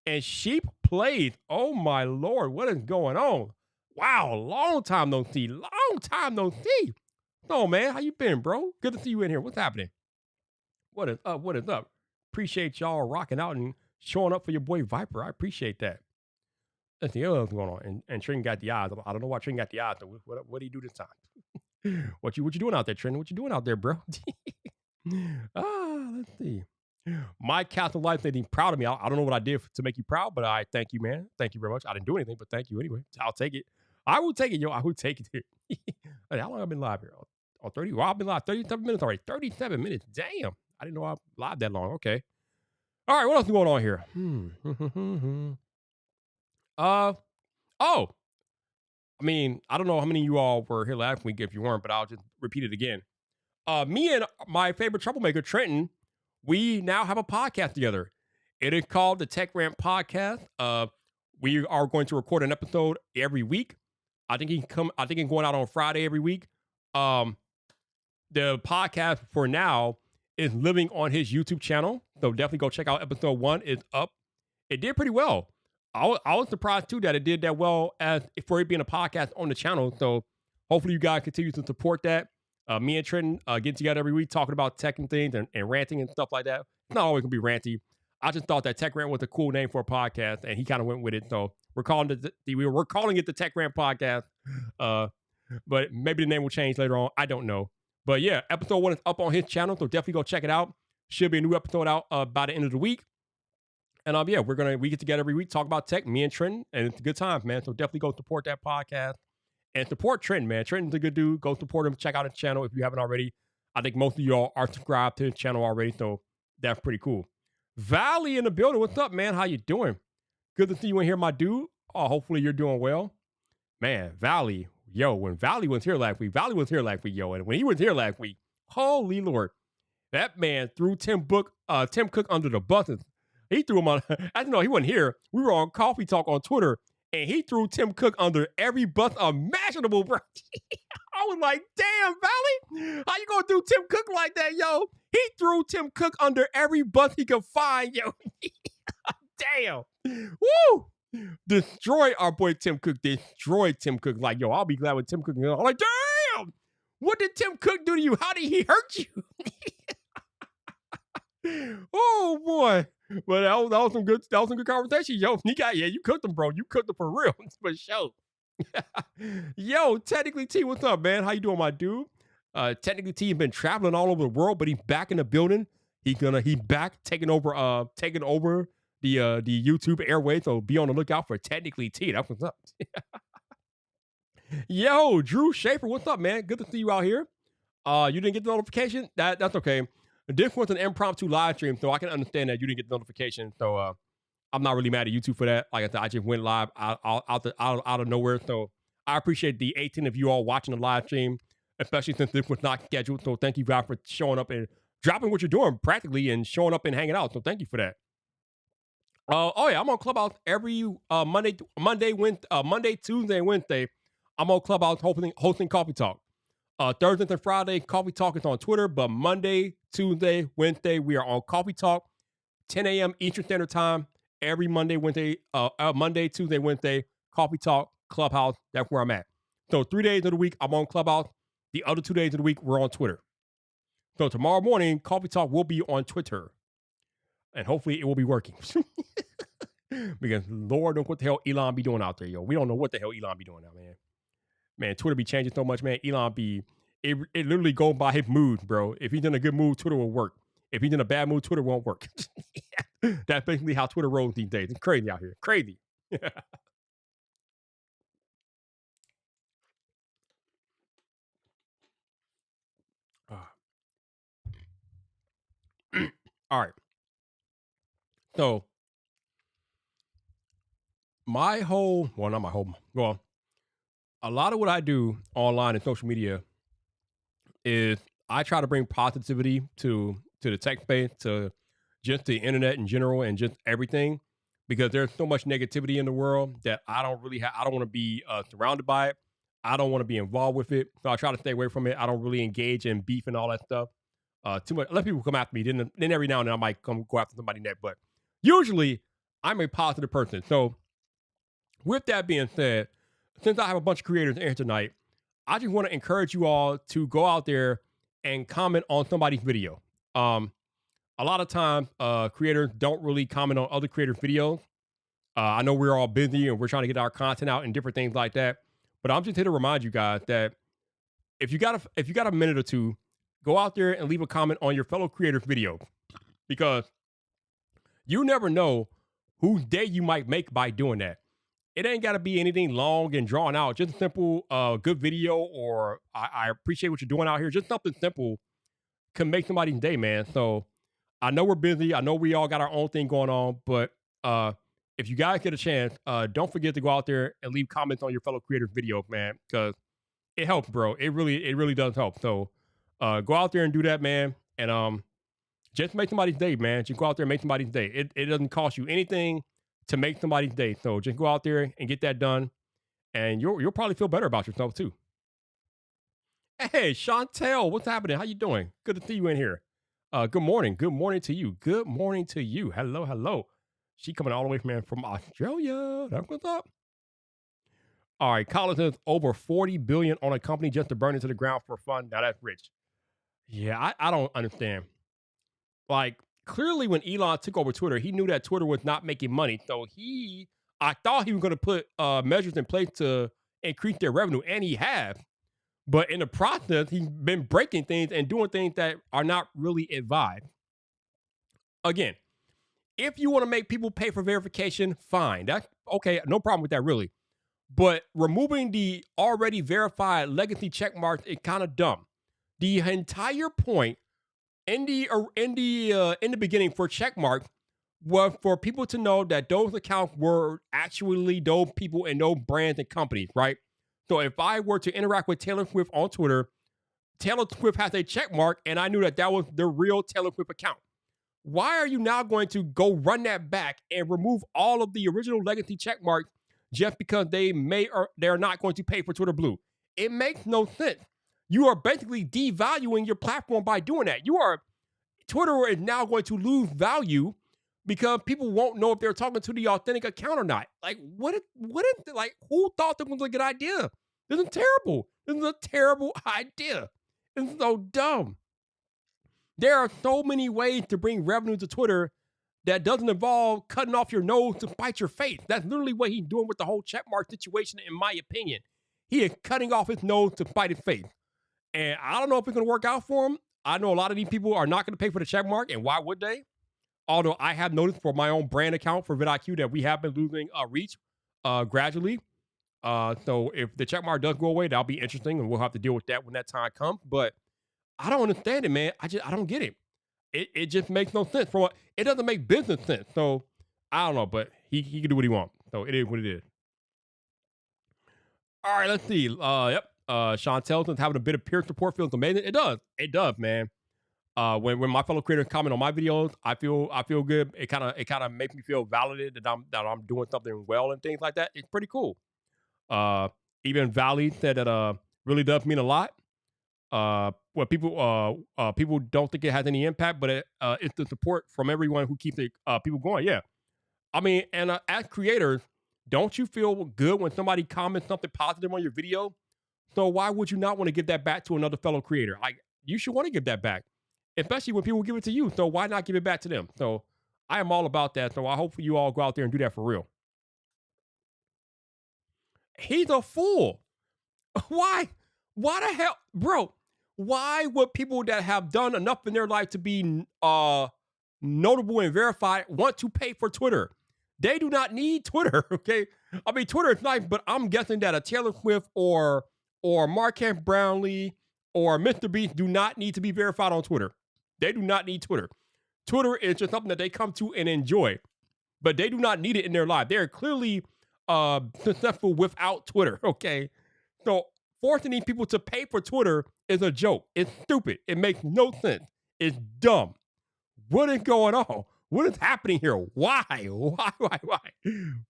And Sheep Plays. Oh, my Lord. What is going on? Wow, long time no see. Long time no see. No, man. How you been, bro? Good to see you in here. What's happening? What is up? What is up? Appreciate y'all rocking out and showing up for your boy Viper. I appreciate that. Let's see what's going on. And Trin got the eyes. I don't know why Trin got the eyes. Though. What do you do this time? What you doing out there, Trin? What you doing out there, bro? Let's see. My Castle Life said he's proud of me. I don't know what I did to make you proud, but I thank you, man. Thank you very much. I didn't do anything, but thank you anyway. I'll take it. I will take it, yo. I will take it. Hey, how long have I been live here? Oh, 30. Well, I've been live 37 minutes already. 37 minutes. Damn. I didn't know I live that long. Okay. All right. What else is going on here? I mean, I don't know how many of you all were here last week if you weren't, but I'll just repeat it again. Me and my favorite troublemaker, Trenton, we now have a podcast together. It is called the Tech Rant Podcast. We are going to record an episode every week. I think it's going out on Friday every week. The podcast for now is living on his YouTube channel. So definitely go check out episode 1. It's up. It did pretty well. I was surprised too that it did that well as for it being a podcast on the channel. So hopefully you guys continue to support that. Me and Trenton get together every week talking about tech and things and ranting and stuff like that. It's not always gonna be ranty. I just thought that Tech Rant was a cool name for a podcast, and he kind of went with it. So we're calling it the Tech Rant Podcast. But maybe the name will change later on. I don't know. But yeah, episode 1 is up on his channel, so definitely go check it out. Should be a new episode out by the end of the week. And yeah, we get together every week, talk about tech, me and Trenton, and it's a good time, man. So definitely go support that podcast and support Trenton, man. Trenton's a good dude. Go support him. Check out his channel if you haven't already. I think most of y'all are subscribed to his channel already, so that's pretty cool. Valley in the building. What's up, man? How you doing? Good to see you in here, my dude. Oh, hopefully you're doing well. Man, Valley. Yo, when Valley was here last week, yo. And when he was here last week, holy Lord. That man threw Tim Cook under the buses. He threw him on, I don't know, he wasn't here. We were on Coffee Talk on Twitter, and he threw Tim Cook under every bus imaginable, bro. I was like, damn, Valley, how you gonna do Tim Cook like that, yo? He threw Tim Cook under every bus he could find, yo. Damn. Woo! Destroy our boy Tim Cook. Destroyed Tim Cook. Like, yo, I'll be glad with Tim Cook. I'm like, damn! What did Tim Cook do to you? How did he hurt you? Oh, boy. But that was some good conversation, yo. You cooked them, bro. You cooked them for real, for sure. Yo, Technically T, what's up, man? How you doing, my dude? Technically T has been traveling all over the world, but he's back in the building. He's back taking over the YouTube airway. So be on the lookout for Technically T. That's what's up. Yo, Drew Schaefer, what's up, man? Good to see you out here. You didn't get the notification? That's okay. This was an impromptu live stream, so I can understand that you didn't get the notification. So I'm not really mad at YouTube for that. Like I said, I just went live out of nowhere. So I appreciate the 18 of you all watching the live stream, especially since this was not scheduled. So thank you guys for showing up and dropping what you're doing practically and showing up and hanging out. So thank you for that. Oh yeah, I'm on Clubhouse every Monday, Tuesday, and Wednesday. I'm on Clubhouse hosting Coffee Talk. Thursday and Friday, Coffee Talk is on Twitter, but Monday, Tuesday, Wednesday, we are on Coffee Talk, 10 a.m. Eastern Standard Time. Every Monday, Tuesday, Wednesday, Coffee Talk, Clubhouse. That's where I'm at. So 3 days of the week, I'm on Clubhouse. The other 2 days of the week, we're on Twitter. So tomorrow morning, Coffee Talk will be on Twitter. And hopefully it will be working. Because Lord knows what the hell Elon be doing out there, yo. We don't know what the hell Elon be doing now, man. Man, Twitter be changing so much, man. Elon be, it literally goes by his mood, bro. If he's in a good mood, Twitter will work. If he's in a bad mood, Twitter won't work. That's basically how Twitter rolls these days. It's crazy out here. Crazy. All right. So, well, a lot of what I do online and social media is I try to bring positivity to the tech space, to just the internet in general, and just everything, because there's so much negativity in the world that I don't want to be surrounded by it. I don't want to be involved with it, so I try to stay away from it. I don't really engage in beef and all that stuff too much. Let people come after me. Then every now and then I might go after somebody next, but usually I'm a positive person. So with that being said, since I have a bunch of creators in here tonight, I just want to encourage you all to go out there and comment on somebody's video. A lot of times, creators don't really comment on other creators' videos. I know we're all busy and we're trying to get our content out and different things like that. But I'm just here to remind you guys that if you got a minute or two, go out there and leave a comment on your fellow creators' video, because you never know whose day you might make by doing that. It ain't got to be anything long and drawn out. Just a simple, good video, or I appreciate what you're doing out here. Just something simple can make somebody's day, man. So I know we're busy. I know we all got our own thing going on, but if you guys get a chance, don't forget to go out there and leave comments on your fellow creators' videos, man, because it helps, bro. It really does help. So go out there and do that, man, and just make somebody's day, man. Just go out there and make somebody's day. It doesn't cost you anything to make somebody's day. So just go out there and get that done, and you'll probably feel better about yourself too. Hey, Chantel, what's happening? How you doing? Good to see you in here. Good morning. Good morning to you. Good morning to you. Hello, hello. She coming all the way from Australia. That's what's up. All right, Colin says over 40 billion on a company just to burn it to the ground for fun. Now that's rich. Yeah, I don't understand. Like, clearly when Elon took over Twitter, he knew that Twitter was not making money. So I thought he was going to put measures in place to increase their revenue, and he has. But in the process, he's been breaking things and doing things that are not really advised. Again, if you want to make people pay for verification, fine. That's okay. No problem with that, really. But removing the already verified legacy check marks is kind of dumb. The entire point in the beginning for check marks was for people to know that those accounts were actually those people and those brands and companies, right? So if I were to interact with Taylor Swift on Twitter, Taylor Swift has a check mark, and I knew that was the real Taylor Swift account. Why are you now going to go run that back and remove all of the original legacy check marks just because they're not going to pay for Twitter Blue? It makes no sense. You are basically devaluing your platform by doing that. Twitter is now going to lose value because people won't know if they're talking to the authentic account or not. Like, who thought that was a good idea? This is terrible. This is a terrible idea. It's so dumb. There are so many ways to bring revenue to Twitter that doesn't involve cutting off your nose to spite your face. That's literally what he's doing with the whole checkmark situation, in my opinion. He is cutting off his nose to spite his face. And I don't know if it's going to work out for him. I know a lot of these people are not going to pay for the checkmark, and why would they? Although I have noticed for my own brand account for vidIQ that we have been losing reach gradually. So if the checkmark does go away, that'll be interesting, and we'll have to deal with that when that time comes. But I don't understand it, man. I don't get it. It just makes no sense. It doesn't make business sense. So I don't know, but he can do what he wants. So it is what it is. All right, let's see. Yep. Chantel's having a bit of peer support feels amazing. It does. It does, man. When my fellow creators comment on my videos, I feel good. It kind of makes me feel validated that I'm doing something well and things like that. It's pretty cool. Uh, Even Valley said that really does mean a lot. Well, people don't think it has any impact, but it's the support from everyone who keeps it people going. Yeah, I mean, and as creators, don't you feel good when somebody comments something positive on your video? So why would you not want to give that back to another fellow creator? Like you should want to give that back, especially when people give it to you. So why not give it back to them? So I am all about that. So I hope you all go out there and do that for real. He's a fool. Why? Why the hell, bro? Why would people that have done enough in their life to be notable and verified want to pay for Twitter? They do not need Twitter. Okay, I mean Twitter is nice, but I'm guessing that a Taylor Swift or Marquez Brownlee or Mr. Beast do not need to be verified on Twitter. They do not need Twitter. Twitter is just something that they come to and enjoy, but they do not need it in their life. They are clearly successful without Twitter. Okay, so forcing these people to pay for Twitter is a joke. It's stupid. It makes no sense. It's dumb. What is going on? What is happening here? Why? Why?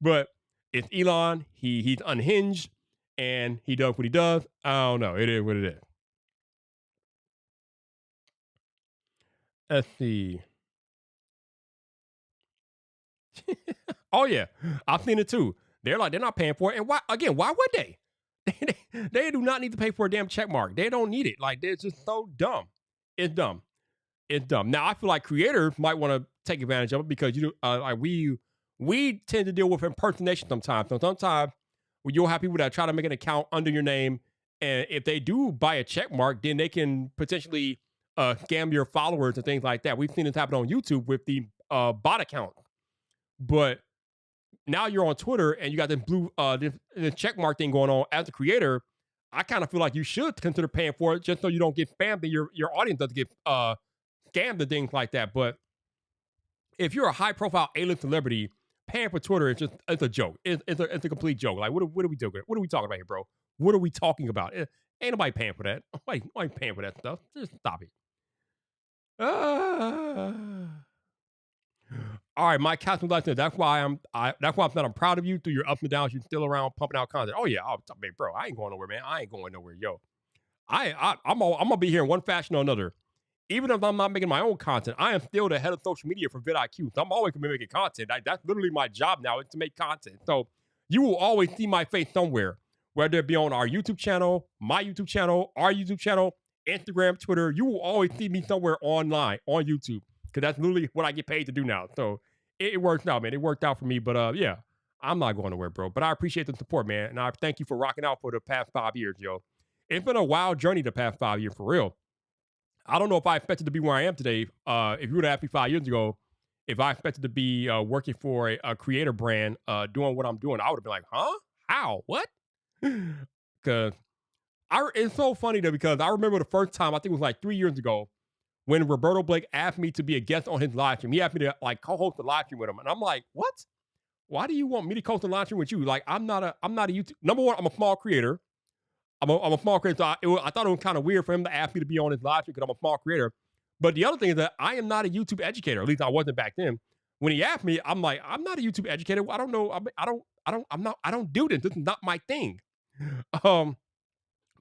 But it's Elon. He's unhinged and he does what he does. I don't know. It is what it is. Let's see. Oh yeah, I've seen it too. They're like they're not paying for it, and why? Again, why would they? They do not need to pay for a damn check mark. They don't need it. Like they're just so dumb. It's dumb. It's dumb. Now I feel like creators might want to take advantage of it because like we tend to deal with impersonation sometimes. So sometimes you'll have people that try to make an account under your name, and if they do buy a check mark, then they can potentially scam your followers and things like that. We've seen this happen on YouTube with the bot account. But now you're on Twitter and you got this blue this check mark thing going on as a creator. I kind of feel like you should consider paying for it just so you don't get spammed and your audience doesn't get scammed and things like that. But if you're a high profile A-list celebrity, paying for Twitter is just it's a joke. It's a complete joke. Like what are we doing? What are we talking about here, bro? What are we talking about? Ain't nobody paying for that. Nobody paying for that stuff. Just stop it. Uh, all right, Mike Castle Lesson. That's why I'm proud of you through your ups and downs. You're still around pumping out content. Oh yeah, I mean, bro, I ain't going nowhere, man. I ain't going nowhere, yo. I'm gonna be here in one fashion or another. Even if I'm not making my own content, I am still the head of social media for vidIQ. So I'm always gonna be making content. That's literally my job now is to make content. So you will always see my face somewhere, whether it be on our YouTube channel, my YouTube channel, our YouTube channel, Instagram, Twitter. You will always see me somewhere online on YouTube because that's literally what I get paid to do now. So it works out, man. It worked out for me. But yeah, I'm not going nowhere, bro. But I appreciate the support, man, and I thank you for rocking out for the past 5 years, yo. It's been a wild journey the past 5 years for real. I don't know if I expected to be where I am today. If you would have asked me 5 years ago, if I expected to be working for a creator brand, doing what I'm doing, I would have been like, huh? How? What? Because it's so funny though, because I remember the first time, I think it was like 3 years ago, when Roberto Blake asked me to be a guest on his live stream. He asked me to like co-host a live stream with him. And I'm like, what? Why do you want me to co-host a live stream with you? Like, I'm not a YouTube. Number one, I'm a small creator. I'm a small creator. So I thought it was kind of weird for him to ask me to be on his live stream because I'm a small creator. But the other thing is that I am not a YouTube educator. At least I wasn't back then. When he asked me, I'm like, I'm not a YouTube educator. I don't know. I don't do this. This is not my thing. Um,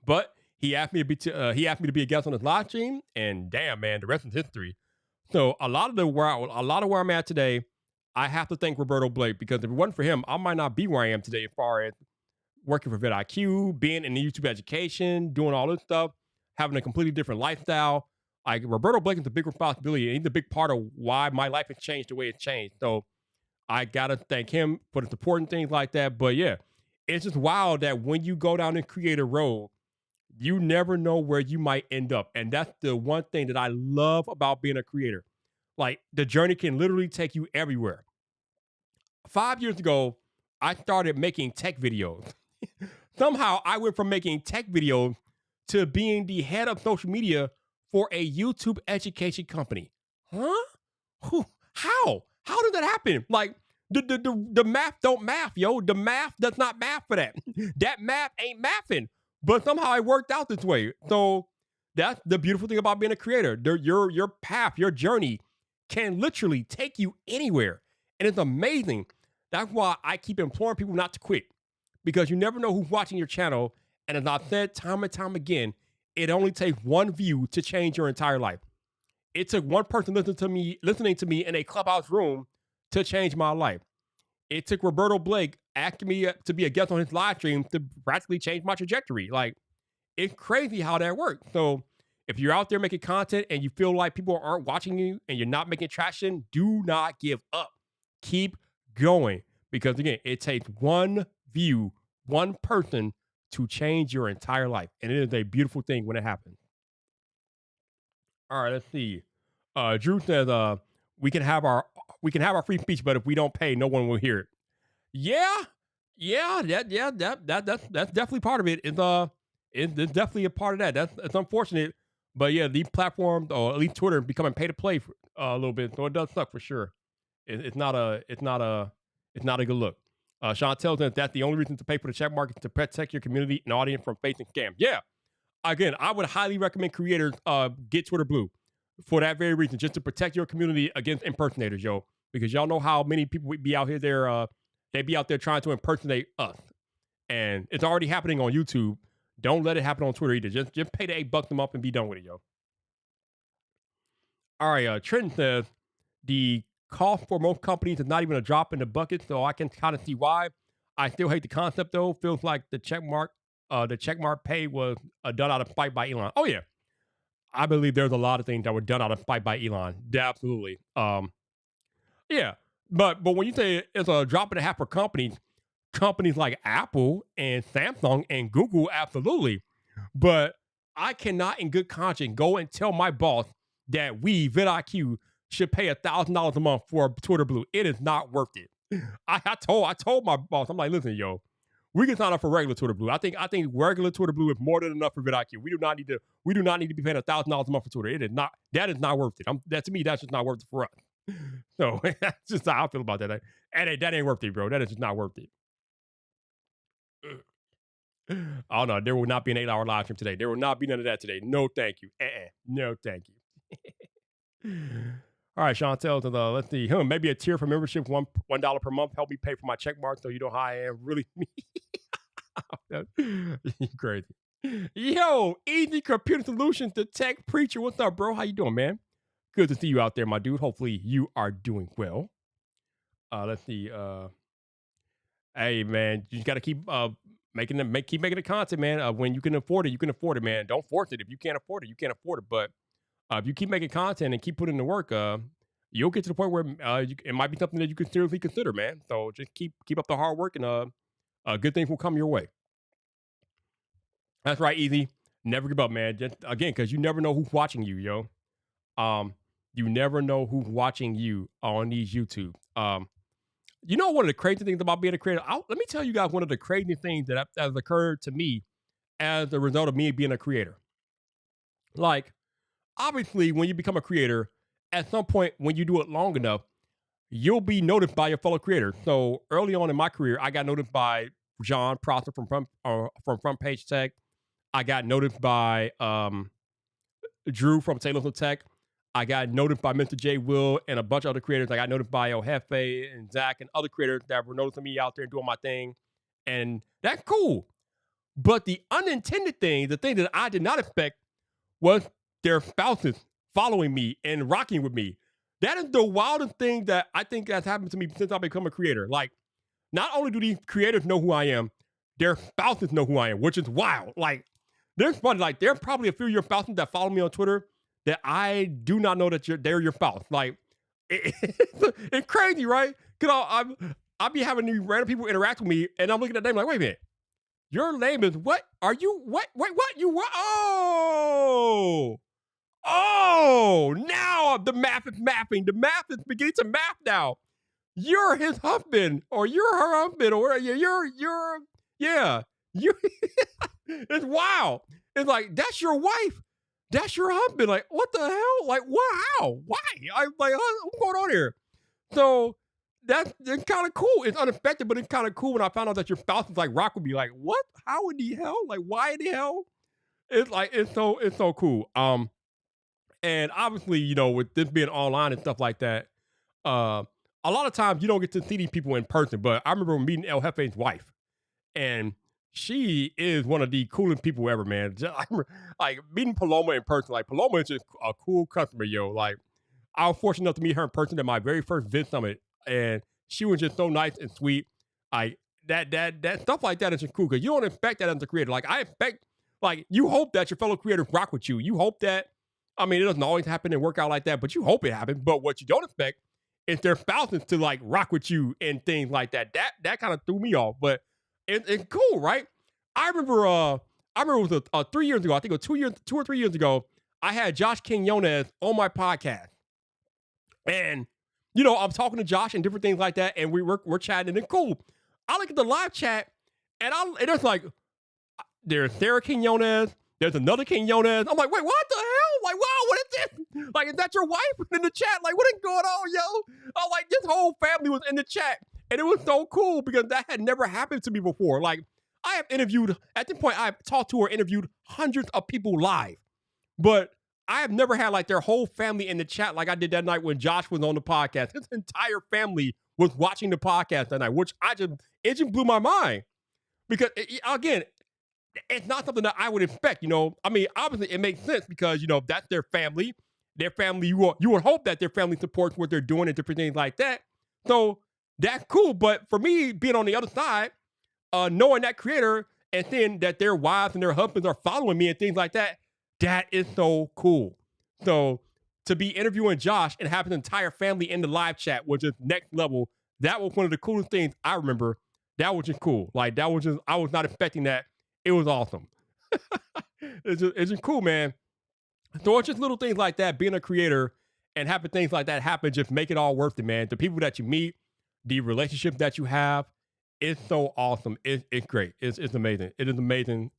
but he asked me to be a guest on his live stream, and damn man, the rest is history. So a lot of where I'm at today, I have to thank Roberto Blake because if it wasn't for him, I might not be where I am today as far as working for vidIQ, being in the YouTube education, doing all this stuff, having a completely different lifestyle. Like Roberto Blake is a big responsibility, and he's a big part of why my life has changed the way it's changed. So I gotta thank him for the support and things like that. But yeah, it's just wild that when you go down the creator road, you never know where you might end up. And that's the one thing that I love about being a creator. Like the journey can literally take you everywhere. 5 years ago, I started making tech videos. Somehow I went from making tech videos to being the head of social media for a YouTube education company. Huh? How? How did that happen? Like The math don't math, yo. The math does not math for that. That math ain't mathing. But somehow it worked out this way. So that's the beautiful thing about being a creator. Your path, your journey can literally take you anywhere. And it's amazing. That's why I keep imploring people not to quit. Because you never know who's watching your channel. And as I've said time and time again, it only takes one view to change your entire life. It took one person listening to me in a clubhouse room to change my life. It took Roberto Blake asking me to be a guest on his live stream to practically change my trajectory. Like, it's crazy how that works. So if you're out there making content and you feel like people aren't watching you and you're not making traction, do not give up. Keep going. Because again, it takes one view, one person to change your entire life. And it is a beautiful thing when it happens. All right, let's see. Drew says, we can have our free speech, but if we don't pay, no one will hear it. Yeah, that's definitely part of it. It's definitely a part of that. That's unfortunate, but yeah, these platforms, or at least Twitter, becoming pay to play for, a little bit, so it does suck for sure. It's not a good look. Chantel says that's the only reason to pay for the check mark is to protect your community and audience from facing scams. Yeah, again, I would highly recommend creators get Twitter Blue for that very reason, just to protect your community against impersonators, yo. Because y'all know how many people be out here they be out there trying to impersonate us. And it's already happening on YouTube. Don't let it happen on Twitter either. Just pay the $8 a month and be done with it, yo. All right, Trenton says the cost for most companies is not even a drop in the bucket, so I can kind of see why. I still hate the concept though. Feels like the checkmark pay was done out of spite by Elon. Oh yeah, I believe there's a lot of things that were done out of spite by Elon. Yeah, absolutely. Yeah, but when you say it's a drop and a half for companies like Apple and Samsung and Google, absolutely. But I cannot, in good conscience, go and tell my boss that we vidIQ should pay $1,000 a month for Twitter Blue. It is not worth it. I told my boss, I'm like, listen, yo, we can sign up for regular Twitter Blue. I think regular Twitter Blue is more than enough for vidIQ. We do not need to be paying $1,000 a month for Twitter. That is not worth it. To me, that's just not worth it for us. So that's just how I feel about that. And that ain't worth it, bro. That is just not worth it. Oh no, there will not be an 8-hour live stream today. There will not be none of that today. No, thank you. No, thank you. All right, Chantel, let's see. Maybe a tier for membership, $1 per month. Help me pay for my check mark so you know how I am. Really me. Crazy. Yo, Easy Computer Solutions, the tech preacher. What's up, bro? How you doing, man? Good to see you out there, my dude. Hopefully you are doing well. Let's see. Hey, man, you got to keep making the content, man. When you can afford it, man. Don't force it. If you can't afford it, you can't afford it. But if you keep making content and keep putting in the work, you'll get to the point where it might be something that you can seriously consider, man. So just keep up the hard work, and good things will come your way. That's right, Easy. Never give up, man. Just again, because you never know who's watching you, yo. You never know who's watching you on these YouTube. You know, one of the crazy things about being a creator, let me tell you guys one of the crazy things that has occurred to me as a result of me being a creator. Like, obviously, when you become a creator, at some point, when you do it long enough, you'll be noticed by your fellow creators. So early on in my career, I got noticed by John Prosser from Front Page Tech. I got noticed by Drew from Taylor's of Tech. I got noticed by Mr. J. Will and a bunch of other creators. I got noticed by El Jefe and Zach and other creators that were noticing me out there doing my thing. And that's cool. But the unintended thing, the thing that I did not expect, was their spouses following me and rocking with me. That is the wildest thing that I think has happened to me since I've become a creator. Like, not only do these creators know who I am, their spouses know who I am, which is wild. Like, there's funny, like, there are probably a few of your spouses that follow me on Twitter that I do not know that they're your spouse. Like, it's crazy, right? Because I'll be having these random people interact with me, and I'm looking at them like, wait a minute. Your name is what? Are you what? Wait, what? You what? Oh, now the math is mapping. The math is beginning to map now. You're his husband, or you're her husband, or yeah. It's wild. It's like, that's your wife. That's your husband. Like, what the hell? Like, wow. Why? I'm like, what's going on here? So that's kind of cool. It's unexpected, but it's kind of cool when I found out that your spouse is like rock with me. Like, what? How in the hell? Like, why in the hell? It's like it's so cool. And obviously, with this being online and stuff like that, uh, a lot of times you don't get to see these people in person. But I remember meeting El Jefe's wife, and she is one of the coolest people ever, man. I remember, like meeting Paloma in person. Like Paloma is just a cool customer, yo. Like I was fortunate enough to meet her in person at my very first Vid Summit, and she was just so nice and sweet. Like that stuff like that is just cool because you don't expect that as a creator. Like I expect, like you hope that your fellow creators rock with you. You hope that. I mean, it doesn't always happen and work out like that, but you hope it happens. But what you don't expect is their spouses to like rock with you and things like that. That kind of threw me off, but it's cool, right? I remember. I remember it was 3 years ago. I think it was 2 or 3 years ago. I had Josh Quinones on my podcast. And I'm talking to Josh and different things like that, and we're chatting and it's cool. I look at the live chat, and it's like there's Sarah Quinones, there's another Quinones. I'm like, wait, what the hell? Like, wow, what is this? Like, is that your wife in the chat? Like, what is going on, yo? I'm like, this whole family was in the chat, and it was so cool because that had never happened to me before. Like, I have interviewed at this point, I've talked to or interviewed hundreds of people live, but I have never had like their whole family in the chat like I did that night when Josh was on the podcast. His entire family was watching the podcast that night, which it just blew my mind because again, it's not something that I would expect. I mean, obviously it makes sense because that's their family. Their family, you would hope that their family supports what they're doing and different things like that. So that's cool. But for me, being on the other side, knowing that creator and seeing that their wives and their husbands are following me and things like that. That is so cool. So to be interviewing Josh and have his entire family in the live chat was just next level. That was one of the coolest things I remember. That was just cool. Like that was just I was not expecting that. It was awesome. It's just cool, man. So it's just little things like that. Being a creator and having things like that happen just make it all worth it, man. The people that you meet, the relationship that you have, it's so awesome. It's great. It's amazing. It is amazing.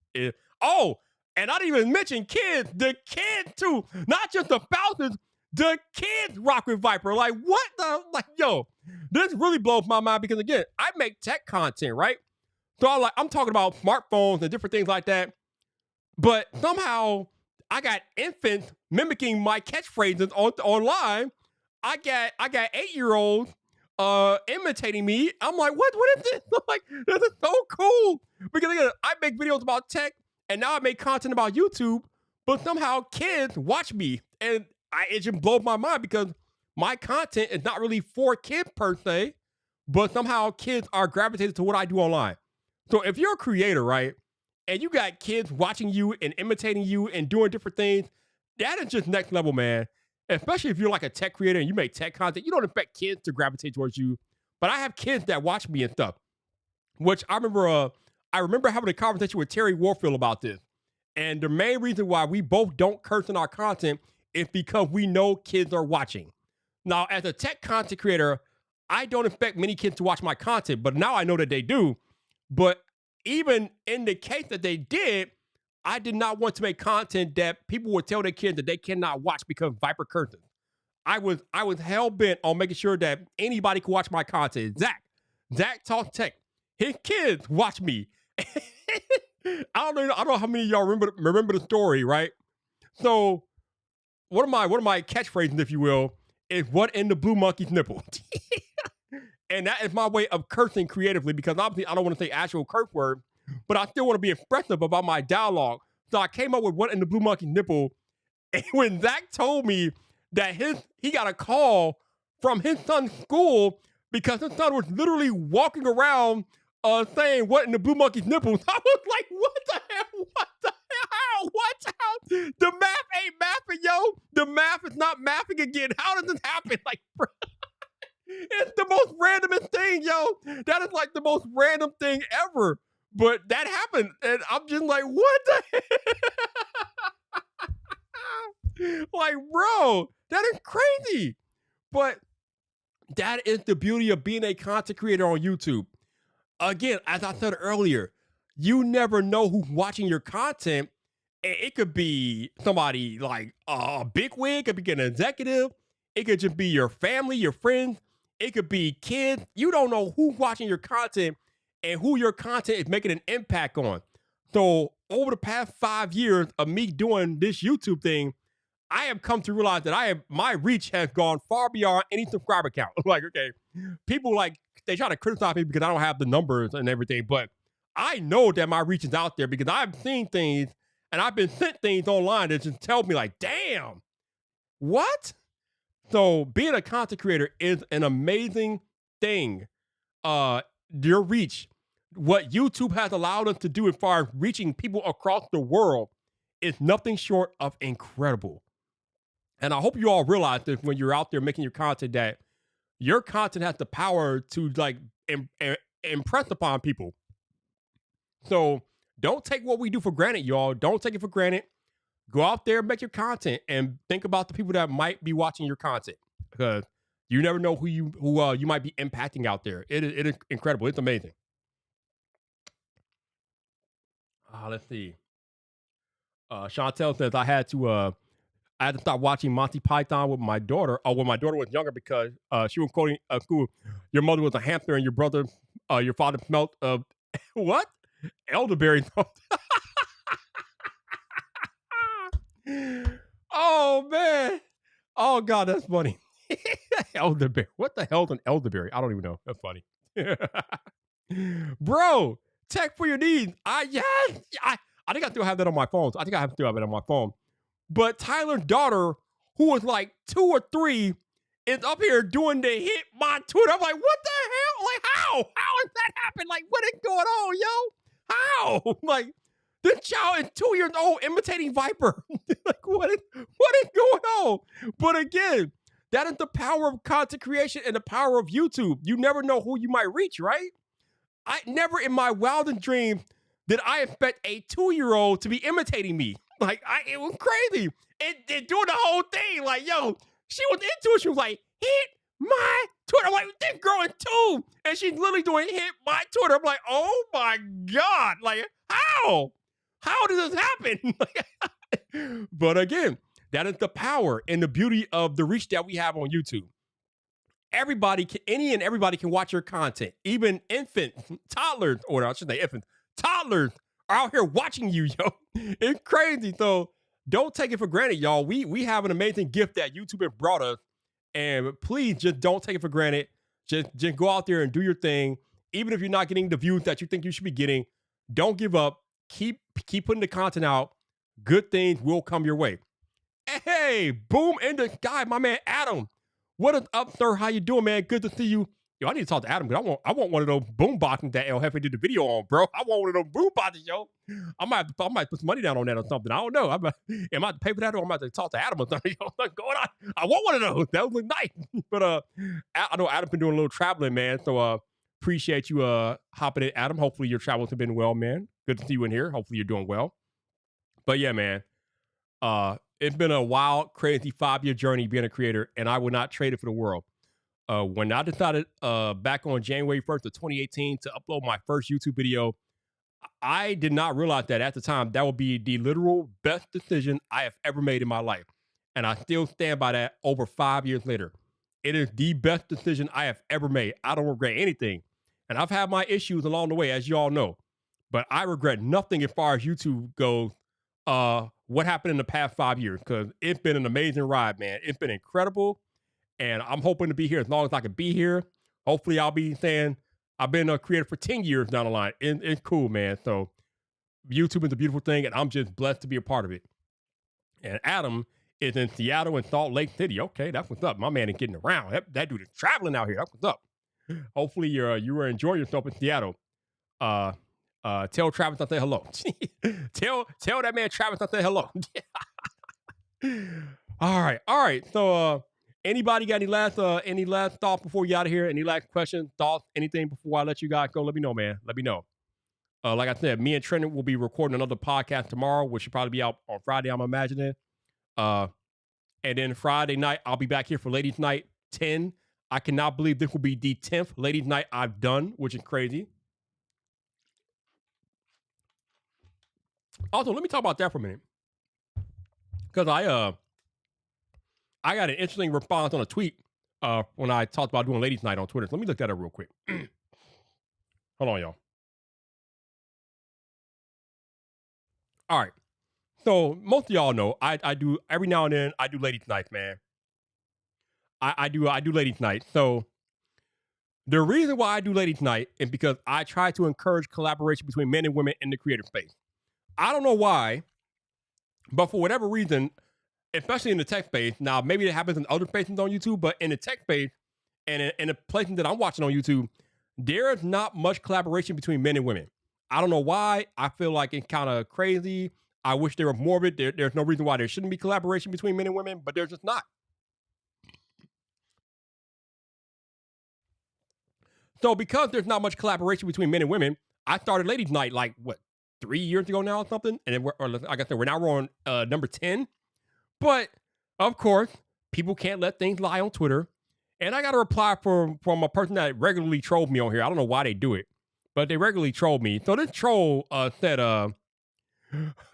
And I didn't even mention kids, the kids too, not just the spouses, the kids rock with Viper. Like, what the, like, yo, this really blows my mind because, again, I make tech content, right? So I'm talking about smartphones and different things like that. But somehow I got infants mimicking my catchphrases online. I got 8-year-olds imitating me. I'm like, what is this? I'm like, this is so cool. Because again, I make videos about tech. And now I make content about YouTube, but somehow kids watch me. And it just blows my mind because my content is not really for kids per se, but somehow kids are gravitated to what I do online. So if you're a creator, right, and you got kids watching you and imitating you and doing different things, that is just next level, man. Especially if you're like a tech creator and you make tech content, you don't expect kids to gravitate towards you. But I have kids that watch me and stuff, which I remember having a conversation with Terry Warfield about this. And the main reason why we both don't curse in our content is because we know kids are watching. Now, as a tech content creator, I don't expect many kids to watch my content, but now I know that they do. But even in the case that they did, I did not want to make content that people would tell their kids that they cannot watch because Viper curses. I was hell bent on making sure that anybody could watch my content. Zach Talks Tech. His kids watch me. I don't know how many of y'all remember the story, right? So one of my catchphrases, if you will, is "What in the blue monkey's nipple?" And that is my way of cursing creatively because obviously I don't want to say actual curse word, but I still want to be expressive about my dialogue. So I came up with "What in the blue monkey's nipple?" And when Zach told me that he got a call from his son's school because his son was literally walking around saying "What in the blue monkey's nipples?" I was like, "What the hell? What the hell? What? How? The math ain't mathing, yo. The math is not mathing again. How does this happen?" Like, bro, it's the most randomest thing, yo. That is like the most random thing ever. But that happened, and I'm just like, "What the hell?" Like, bro, that is crazy. But that is the beauty of being a content creator on YouTube. Again, as I said earlier, you never know who's watching your content. It could be somebody like a bigwig, it could be an executive, it could just be your family, your friends. It could be kids. You don't know who's watching your content and who your content is making an impact on. So over the past 5 years of me doing this YouTube thing, I have come to realize that my reach has gone far beyond any subscriber count. Like, okay, people like they try to criticize me because I don't have the numbers and everything, but I know that my reach is out there because I've seen things and I've been sent things online that just tell me like, damn, what? So being a content creator is an amazing thing. Your reach, what YouTube has allowed us to do as far as reaching people across the world is nothing short of incredible. And I hope you all realize that when you're out there making your content, that your content has the power to like impress upon people. So don't take what we do for granted, y'all. Don't take it for granted. Go out there, make your content, and think about the people that might be watching your content, because you never know who you might be impacting out there. It is incredible. It's amazing. Let's see. Chantel says I had to stop watching Monty Python with my daughter. When my daughter was younger, because she was quoting school. Your mother was a hamster, and your father smelled what? Elderberry. Oh man. Oh god, that's funny. Elderberry. What the hell's an elderberry? I don't even know. That's funny. Bro, tech for your needs. I think I still have that on my phone. I think I still have it on my phone. But Tyler's daughter, who was like 2 or 3, is up here doing the hit my Twitter. I'm like, what the hell? Like, how? How has that happened? Like, what is going on, yo? How? Like, this child is 2 years old imitating Viper. Like, what is going on? But again, that is the power of content creation and the power of YouTube. You never know who you might reach, right? I never in my wildest dreams did I expect a 2-year-old to be imitating me. Like, it was crazy. And doing the whole thing. Like, yo, she was into it. She was like, hit my Twitter. I'm like, this girl is 2. And she's literally doing hit my Twitter. I'm like, oh my God. Like, how? How does this happen? But again, that is the power and the beauty of the reach that we have on YouTube. Everybody can watch your content. Even infants, toddlers, or I should say infants, toddlers are out here watching you, yo. It's crazy. So don't take it for granted, y'all. We have an amazing gift that YouTube has brought us. And please just don't take it for granted. Just go out there and do your thing. Even if you're not getting the views that you think you should be getting, don't give up. Keep putting the content out. Good things will come your way. Hey, boom in the sky, my man Adam. What is up, sir? How you doing, man? Good to see you. Yo, I need to talk to Adam because I want one of those boom boxes that El Jefe did the video on, bro. I want one of those boom boxes, yo. I might put some money down on that or something. I don't know. Am I about to pay for that, or I'm about to talk to Adam or something? Yo, what's going on? I want one of those. That would look nice. But I know Adam's been doing a little traveling, man. So appreciate you hopping in, Adam. Hopefully your travels have been well, man. Good to see you in here. Hopefully you're doing well. But yeah, man. It's been a wild, crazy 5-year journey being a creator, and I would not trade it for the world. When I decided back on January 1st of 2018 to upload my first YouTube video, I did not realize that at the time that would be the literal best decision I have ever made in my life. And I still stand by that over 5 years later. It is the best decision I have ever made. I don't regret anything. And I've had my issues along the way, as you all know. But I regret nothing as far as YouTube goes. What happened in the past 5 years, because it's been an amazing ride, man. It's been incredible. And I'm hoping to be here as long as I can be here. Hopefully I'll be saying I've been a creator for 10 years down the line. It's cool, man. So YouTube is a beautiful thing, and I'm just blessed to be a part of it. And Adam is in Seattle and Salt Lake City. Okay, that's what's up. My man is getting around. That dude is traveling out here. That's what's up. Hopefully you are enjoying yourself in Seattle. Tell Travis I say hello. tell that man Travis I say hello. All right. So anybody got any last thoughts before you out of here? Any last questions, thoughts, anything before I let you guys go? Let me know, man. Let me know. Like I said, me and Trenton will be recording another podcast tomorrow, which should probably be out on Friday, I'm imagining. And then Friday night, I'll be back here for Ladies Night 10. I cannot believe this will be the 10th Ladies Night I've done, which is crazy. Also, let me talk about that for a minute. Because I got an interesting response on a tweet when I talked about doing ladies' night on Twitter. So let me look that up real quick. Hold on, y'all. All right. So most of y'all know I do every now and then I do ladies' night, man. I do ladies' night. So the reason why I do ladies' night is because I try to encourage collaboration between men and women in the creative space. I don't know why, but for whatever reason, especially in the tech space, now maybe it happens in other spaces on YouTube, but in the tech space and in the places that I'm watching on YouTube, there is not much collaboration between men and women. I don't know why. I feel like it's kind of crazy. I wish there was more of it. There's no reason why there shouldn't be collaboration between men and women, but there's just not. So because there's not much collaboration between men and women, I started Ladies Night like what 3 years ago now or something, and like I said, we're now on number 10. But of course, people can't let things lie on Twitter, and I got a reply from a person that regularly trolled me on here. I don't know why they do it, but they regularly troll me. So this troll said,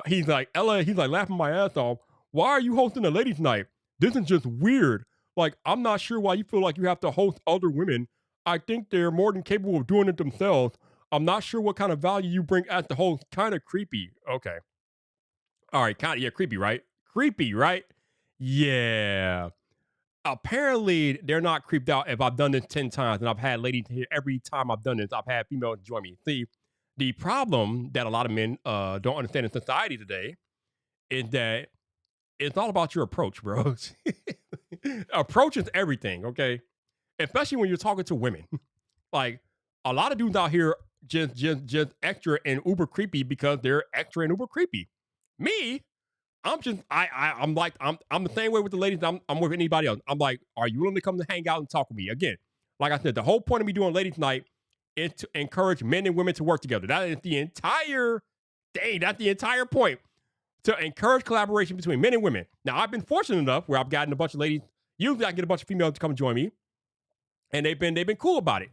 he's like, Ella, he's like laughing my ass off. Why are you hosting a ladies' night? This is just weird. Like, I'm not sure why you feel like you have to host other women. I think they're more than capable of doing it themselves. I'm not sure what kind of value you bring as the host. Kind of creepy. Okay. All right. Kind of, yeah, creepy, right? Creepy, right? Yeah. Apparently, they're not creeped out if I've done this 10 times and I've had ladies here every time I've done this. I've had females join me. See, the problem that a lot of men don't understand in society today is that it's all about your approach, bro. Approach is everything, okay? Especially when you're talking to women. Like a lot of dudes out here just extra and uber creepy because they're extra and uber creepy. Me, I'm just I'm like I'm the same way with the ladies. I'm with anybody else. I'm like, are you willing to come to hang out and talk with me? Again, like I said, the whole point of me doing ladies' night is to encourage men and women to work together. That is the entire thing. That's the entire point. To encourage collaboration between men and women. Now, I've been fortunate enough where I've gotten a bunch of ladies. Usually, I get a bunch of females to come join me, and they've been cool about it.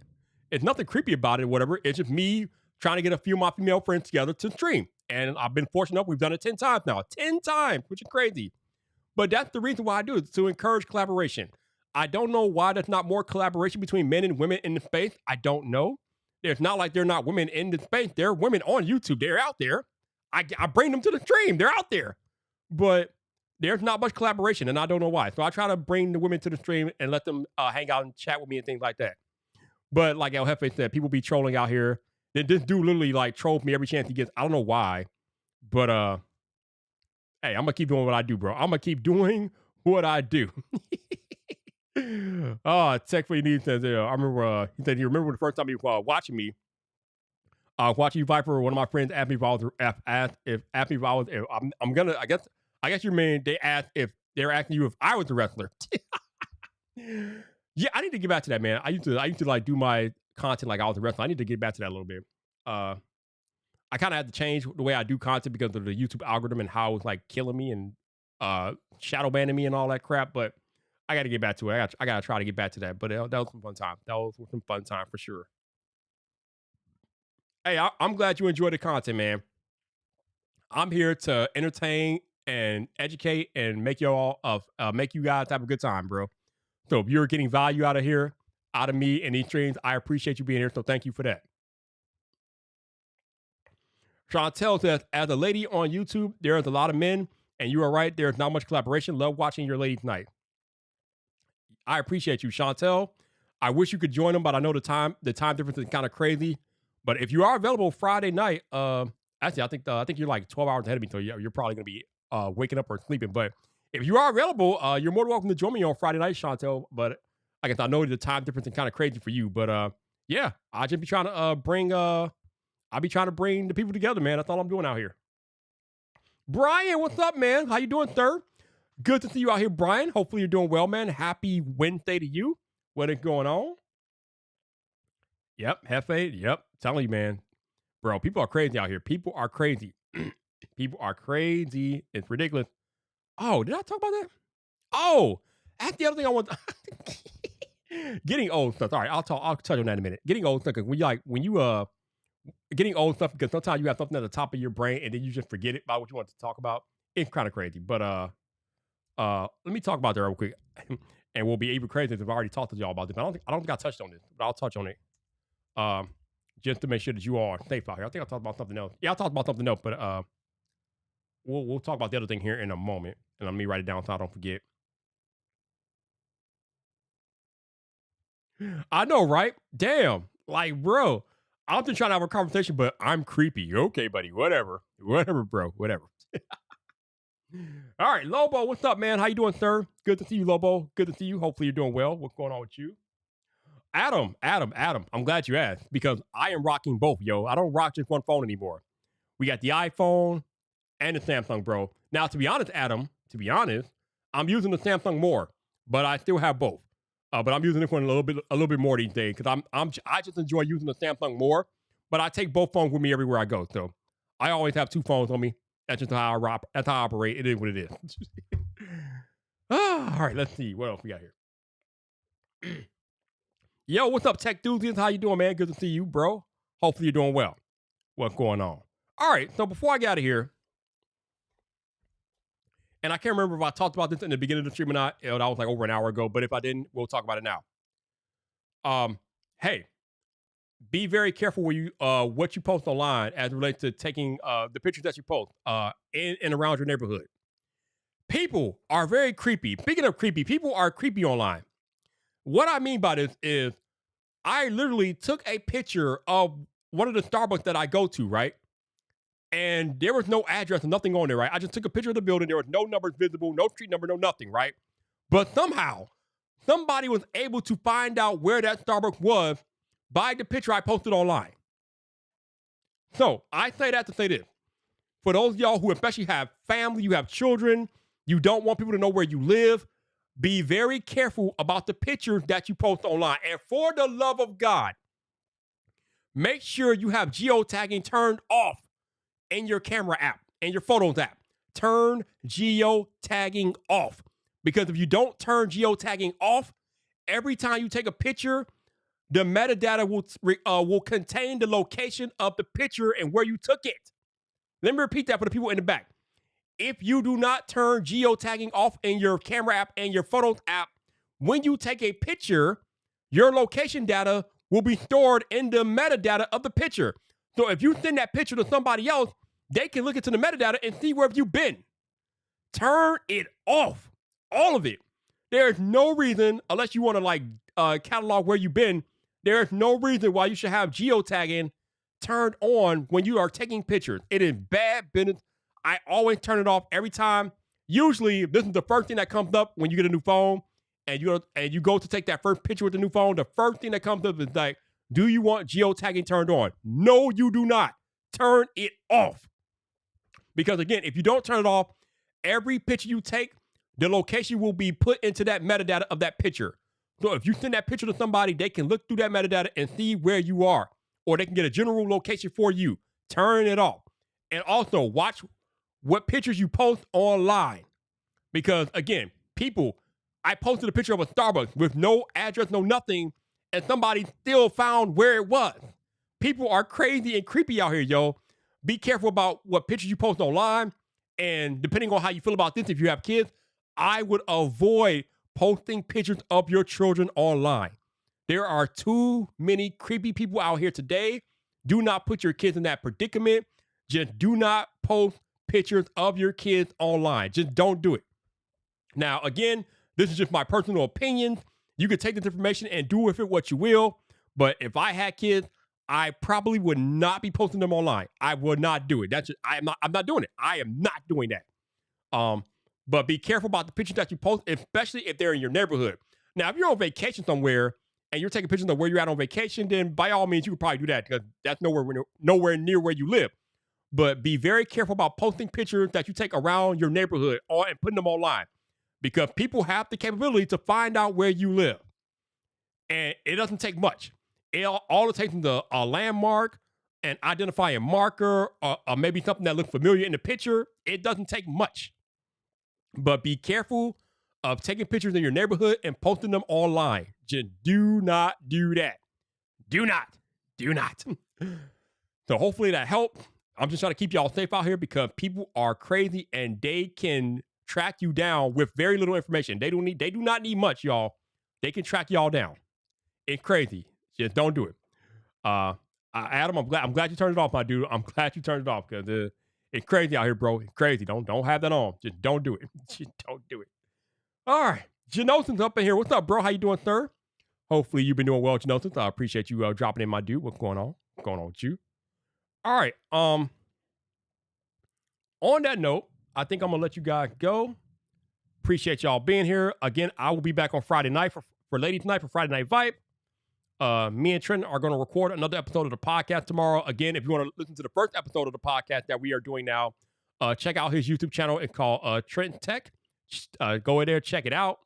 It's nothing creepy about it, or whatever. It's just me trying to get a few of my female friends together to stream. And I've been fortunate enough. We've done it 10 times now. 10 times, which is crazy. But that's the reason why I do it, to encourage collaboration. I don't know why there's not more collaboration between men and women in the space. I don't know. It's not like there are not women in the space. There are women on YouTube. They're out there. I bring them to the stream. They're out there. But there's not much collaboration, and I don't know why. So I try to bring the women to the stream and let them hang out and chat with me and things like that. But like El Jefe said, people be trolling out here. This dude literally like trolls me every chance he gets. I don't know why, but hey, I'm gonna keep doing what I do, bro. I'm gonna keep doing what I do. Oh, Tech for you need says, I remember he said he remember the first time he was watching me. Watching you, Viper. One of my friends asked me if I was if I'm gonna. I guess you mean they asked if they're asking you if I was a wrestler. Yeah, I need to get back to that, man. I used to like do my content like I was a wrestler. I need to get back to that a little bit. I kind of had to change the way I do content because of the YouTube algorithm and how it's like killing me and shadow banning me and all that crap. But I got to get back to it. I got to try to get back to that. But that was some fun time. That was some fun time for sure. Hey, I'm glad you enjoyed the content, man. I'm here to entertain and educate and make make you guys have a good time, bro. So if you're getting value out of here, out of me and these streams, I appreciate you being here. So thank you for that. Chantel says, as a lady on YouTube, there's a lot of men, and you are right. There's not much collaboration. Love watching your ladies' night. I appreciate you, Chantel. I wish you could join them, but I know the time difference is kind of crazy. But if you are available Friday night, actually, I think you're like 12 hours ahead of me, so you're probably gonna be waking up or sleeping. But if you are available, you're more than welcome to join me on Friday night, Chantel. But I guess I know the time difference is kind of crazy for you. But yeah, I'll just be trying to bring the people together, man. That's all I'm doing out here. Brian, what's up, man? How you doing, sir? Good to see you out here, Brian. Hopefully you're doing well, man. Happy Wednesday to you. What is going on? Yep, Hefe. Yep, telling you, man. Bro, people are crazy out here. People are crazy. People are crazy. It's ridiculous. Oh, did I talk about that? Oh, that's the other thing I want. Getting old stuff. All right, I'll touch on that in a minute. Getting old stuff. Because when you getting old stuff, because sometimes you have something at the top of your brain and then you just forget it about what you want to talk about. It's kind of crazy. But let me talk about that real quick. And we'll be even crazy if I've already talked to y'all about this. But I don't think I touched on this, but I'll touch on it. Just to make sure that you all are safe out here. I think I talked about something else. Yeah, I talked about something else, but we'll talk about the other thing here in a moment. And let me write it down so I don't forget. I know, right? Damn. Like, bro, I'm just trying to have a conversation, but I'm creepy. Okay, buddy. Whatever. Whatever, bro. Whatever. All right, Lobo, what's up, man? How you doing, sir? Good to see you, Lobo. Good to see you. Hopefully you're doing well. What's going on with you? Adam. I'm glad you asked because I am rocking both, yo. I don't rock just one phone anymore. We got the iPhone and the Samsung, bro. Now, to be honest, Adam, I'm using the Samsung more, but I still have both. But I'm using this one a little bit more these days because I just enjoy using the Samsung more. But I take both phones with me everywhere I go, so I always have two phones on me. That's just how I operate. It is what it is. All right, let's see what else we got here. Yo, what's up, Tech Enthusiast? How you doing, man? Good to see you, bro. Hopefully you're doing well. What's going on? All right, so before I get out of here, and I can't remember if I talked about this in the beginning of the stream or not. That was like over an hour ago, but if I didn't, we'll talk about it now. Hey, be very careful when you what you post online as it relates to taking the pictures that you post in and around your neighborhood. People are very creepy. Speaking of creepy, people are creepy online. What I mean by this is I literally took a picture of one of the Starbucks that I go to, right? And there was no address and nothing on there, right? I just took a picture of the building. There was no numbers visible, no street number, no nothing, right? But somehow, somebody was able to find out where that Starbucks was by the picture I posted online. So I say that to say this. For those of y'all who especially have family, you have children, you don't want people to know where you live, be very careful about the pictures that you post online. And for the love of God, make sure you have geotagging turned off in your camera app and your photos app. Turn geotagging off. Because if you don't turn geotagging off, every time you take a picture, the metadata will contain the location of the picture and where you took it. Let me repeat that for the people in the back. If you do not turn geotagging off in your camera app and your photos app, when you take a picture, your location data will be stored in the metadata of the picture. So if you send that picture to somebody else, they can look into the metadata and see where you've been. Turn it off. All of it. There's no reason, unless you want to catalog where you've been, there's no reason why you should have geotagging turned on when you are taking pictures. It is bad business. I always turn it off every time. Usually, this is the first thing that comes up when you get a new phone and you go to take that first picture with the new phone. The first thing that comes up is like, do you want geotagging turned on? No, you do not. Turn it off. Because again, if you don't turn it off, every picture you take, the location will be put into that metadata of that picture. So if you send that picture to somebody, they can look through that metadata and see where you are, or they can get a general location for you. Turn it off. And also watch what pictures you post online. Because again, I posted a picture of a Starbucks with no address, no nothing, and somebody still found where it was. People are crazy and creepy out here, yo. Be careful about what pictures you post online. And depending on how you feel about this, if you have kids, I would avoid posting pictures of your children online. There are too many creepy people out here today. Do not put your kids in that predicament. Just do not post pictures of your kids online. Just don't do it. Now, again, this is just my personal opinion. You can take this information and do with it what you will. But if I had kids, I probably would not be posting them online. I would not do it. I'm not doing it. I am not doing that. But be careful about the pictures that you post, especially if they're in your neighborhood. Now, if you're on vacation somewhere and you're taking pictures of where you're at on vacation, then by all means, you could probably do that because that's nowhere near where you live. But be very careful about posting pictures that you take around your neighborhood and putting them online because people have the capability to find out where you live. And it doesn't take much. All it takes is a landmark, an identifying marker, or maybe something that looks familiar in the picture. It doesn't take much. But be careful of taking pictures in your neighborhood and posting them online. Just do not do that. Do not. So hopefully that helped. I'm just trying to keep y'all safe out here because people are crazy and they can track you down with very little information. They do not need much, y'all. They can track y'all down. It's crazy. Just don't do it. Adam, I'm glad you turned it off, my dude. I'm glad you turned it off because it's crazy out here, bro. It's crazy. Don't have that on. Just don't do it. Just don't do it. All right. Janoson's up in here. What's up, bro? How you doing, sir? Hopefully you've been doing well, Janoson. I appreciate you dropping in, my dude. What's going on? What's going on with you? All right. On that note, I think I'm gonna let you guys go. Appreciate y'all being here. Again, I will be back on Friday night for Ladies Night for Friday Night Vibe. Me and Trent are going to record another episode of the podcast tomorrow. Again, if you want to listen to the first episode of the podcast that we are doing now, check out his YouTube channel. It's called Trent Tech. Go in there, check it out.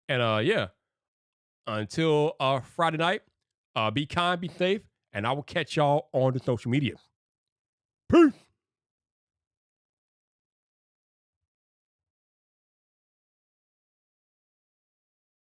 And yeah, until Friday night, be kind, be safe, and I will catch y'all on the social media. Peace.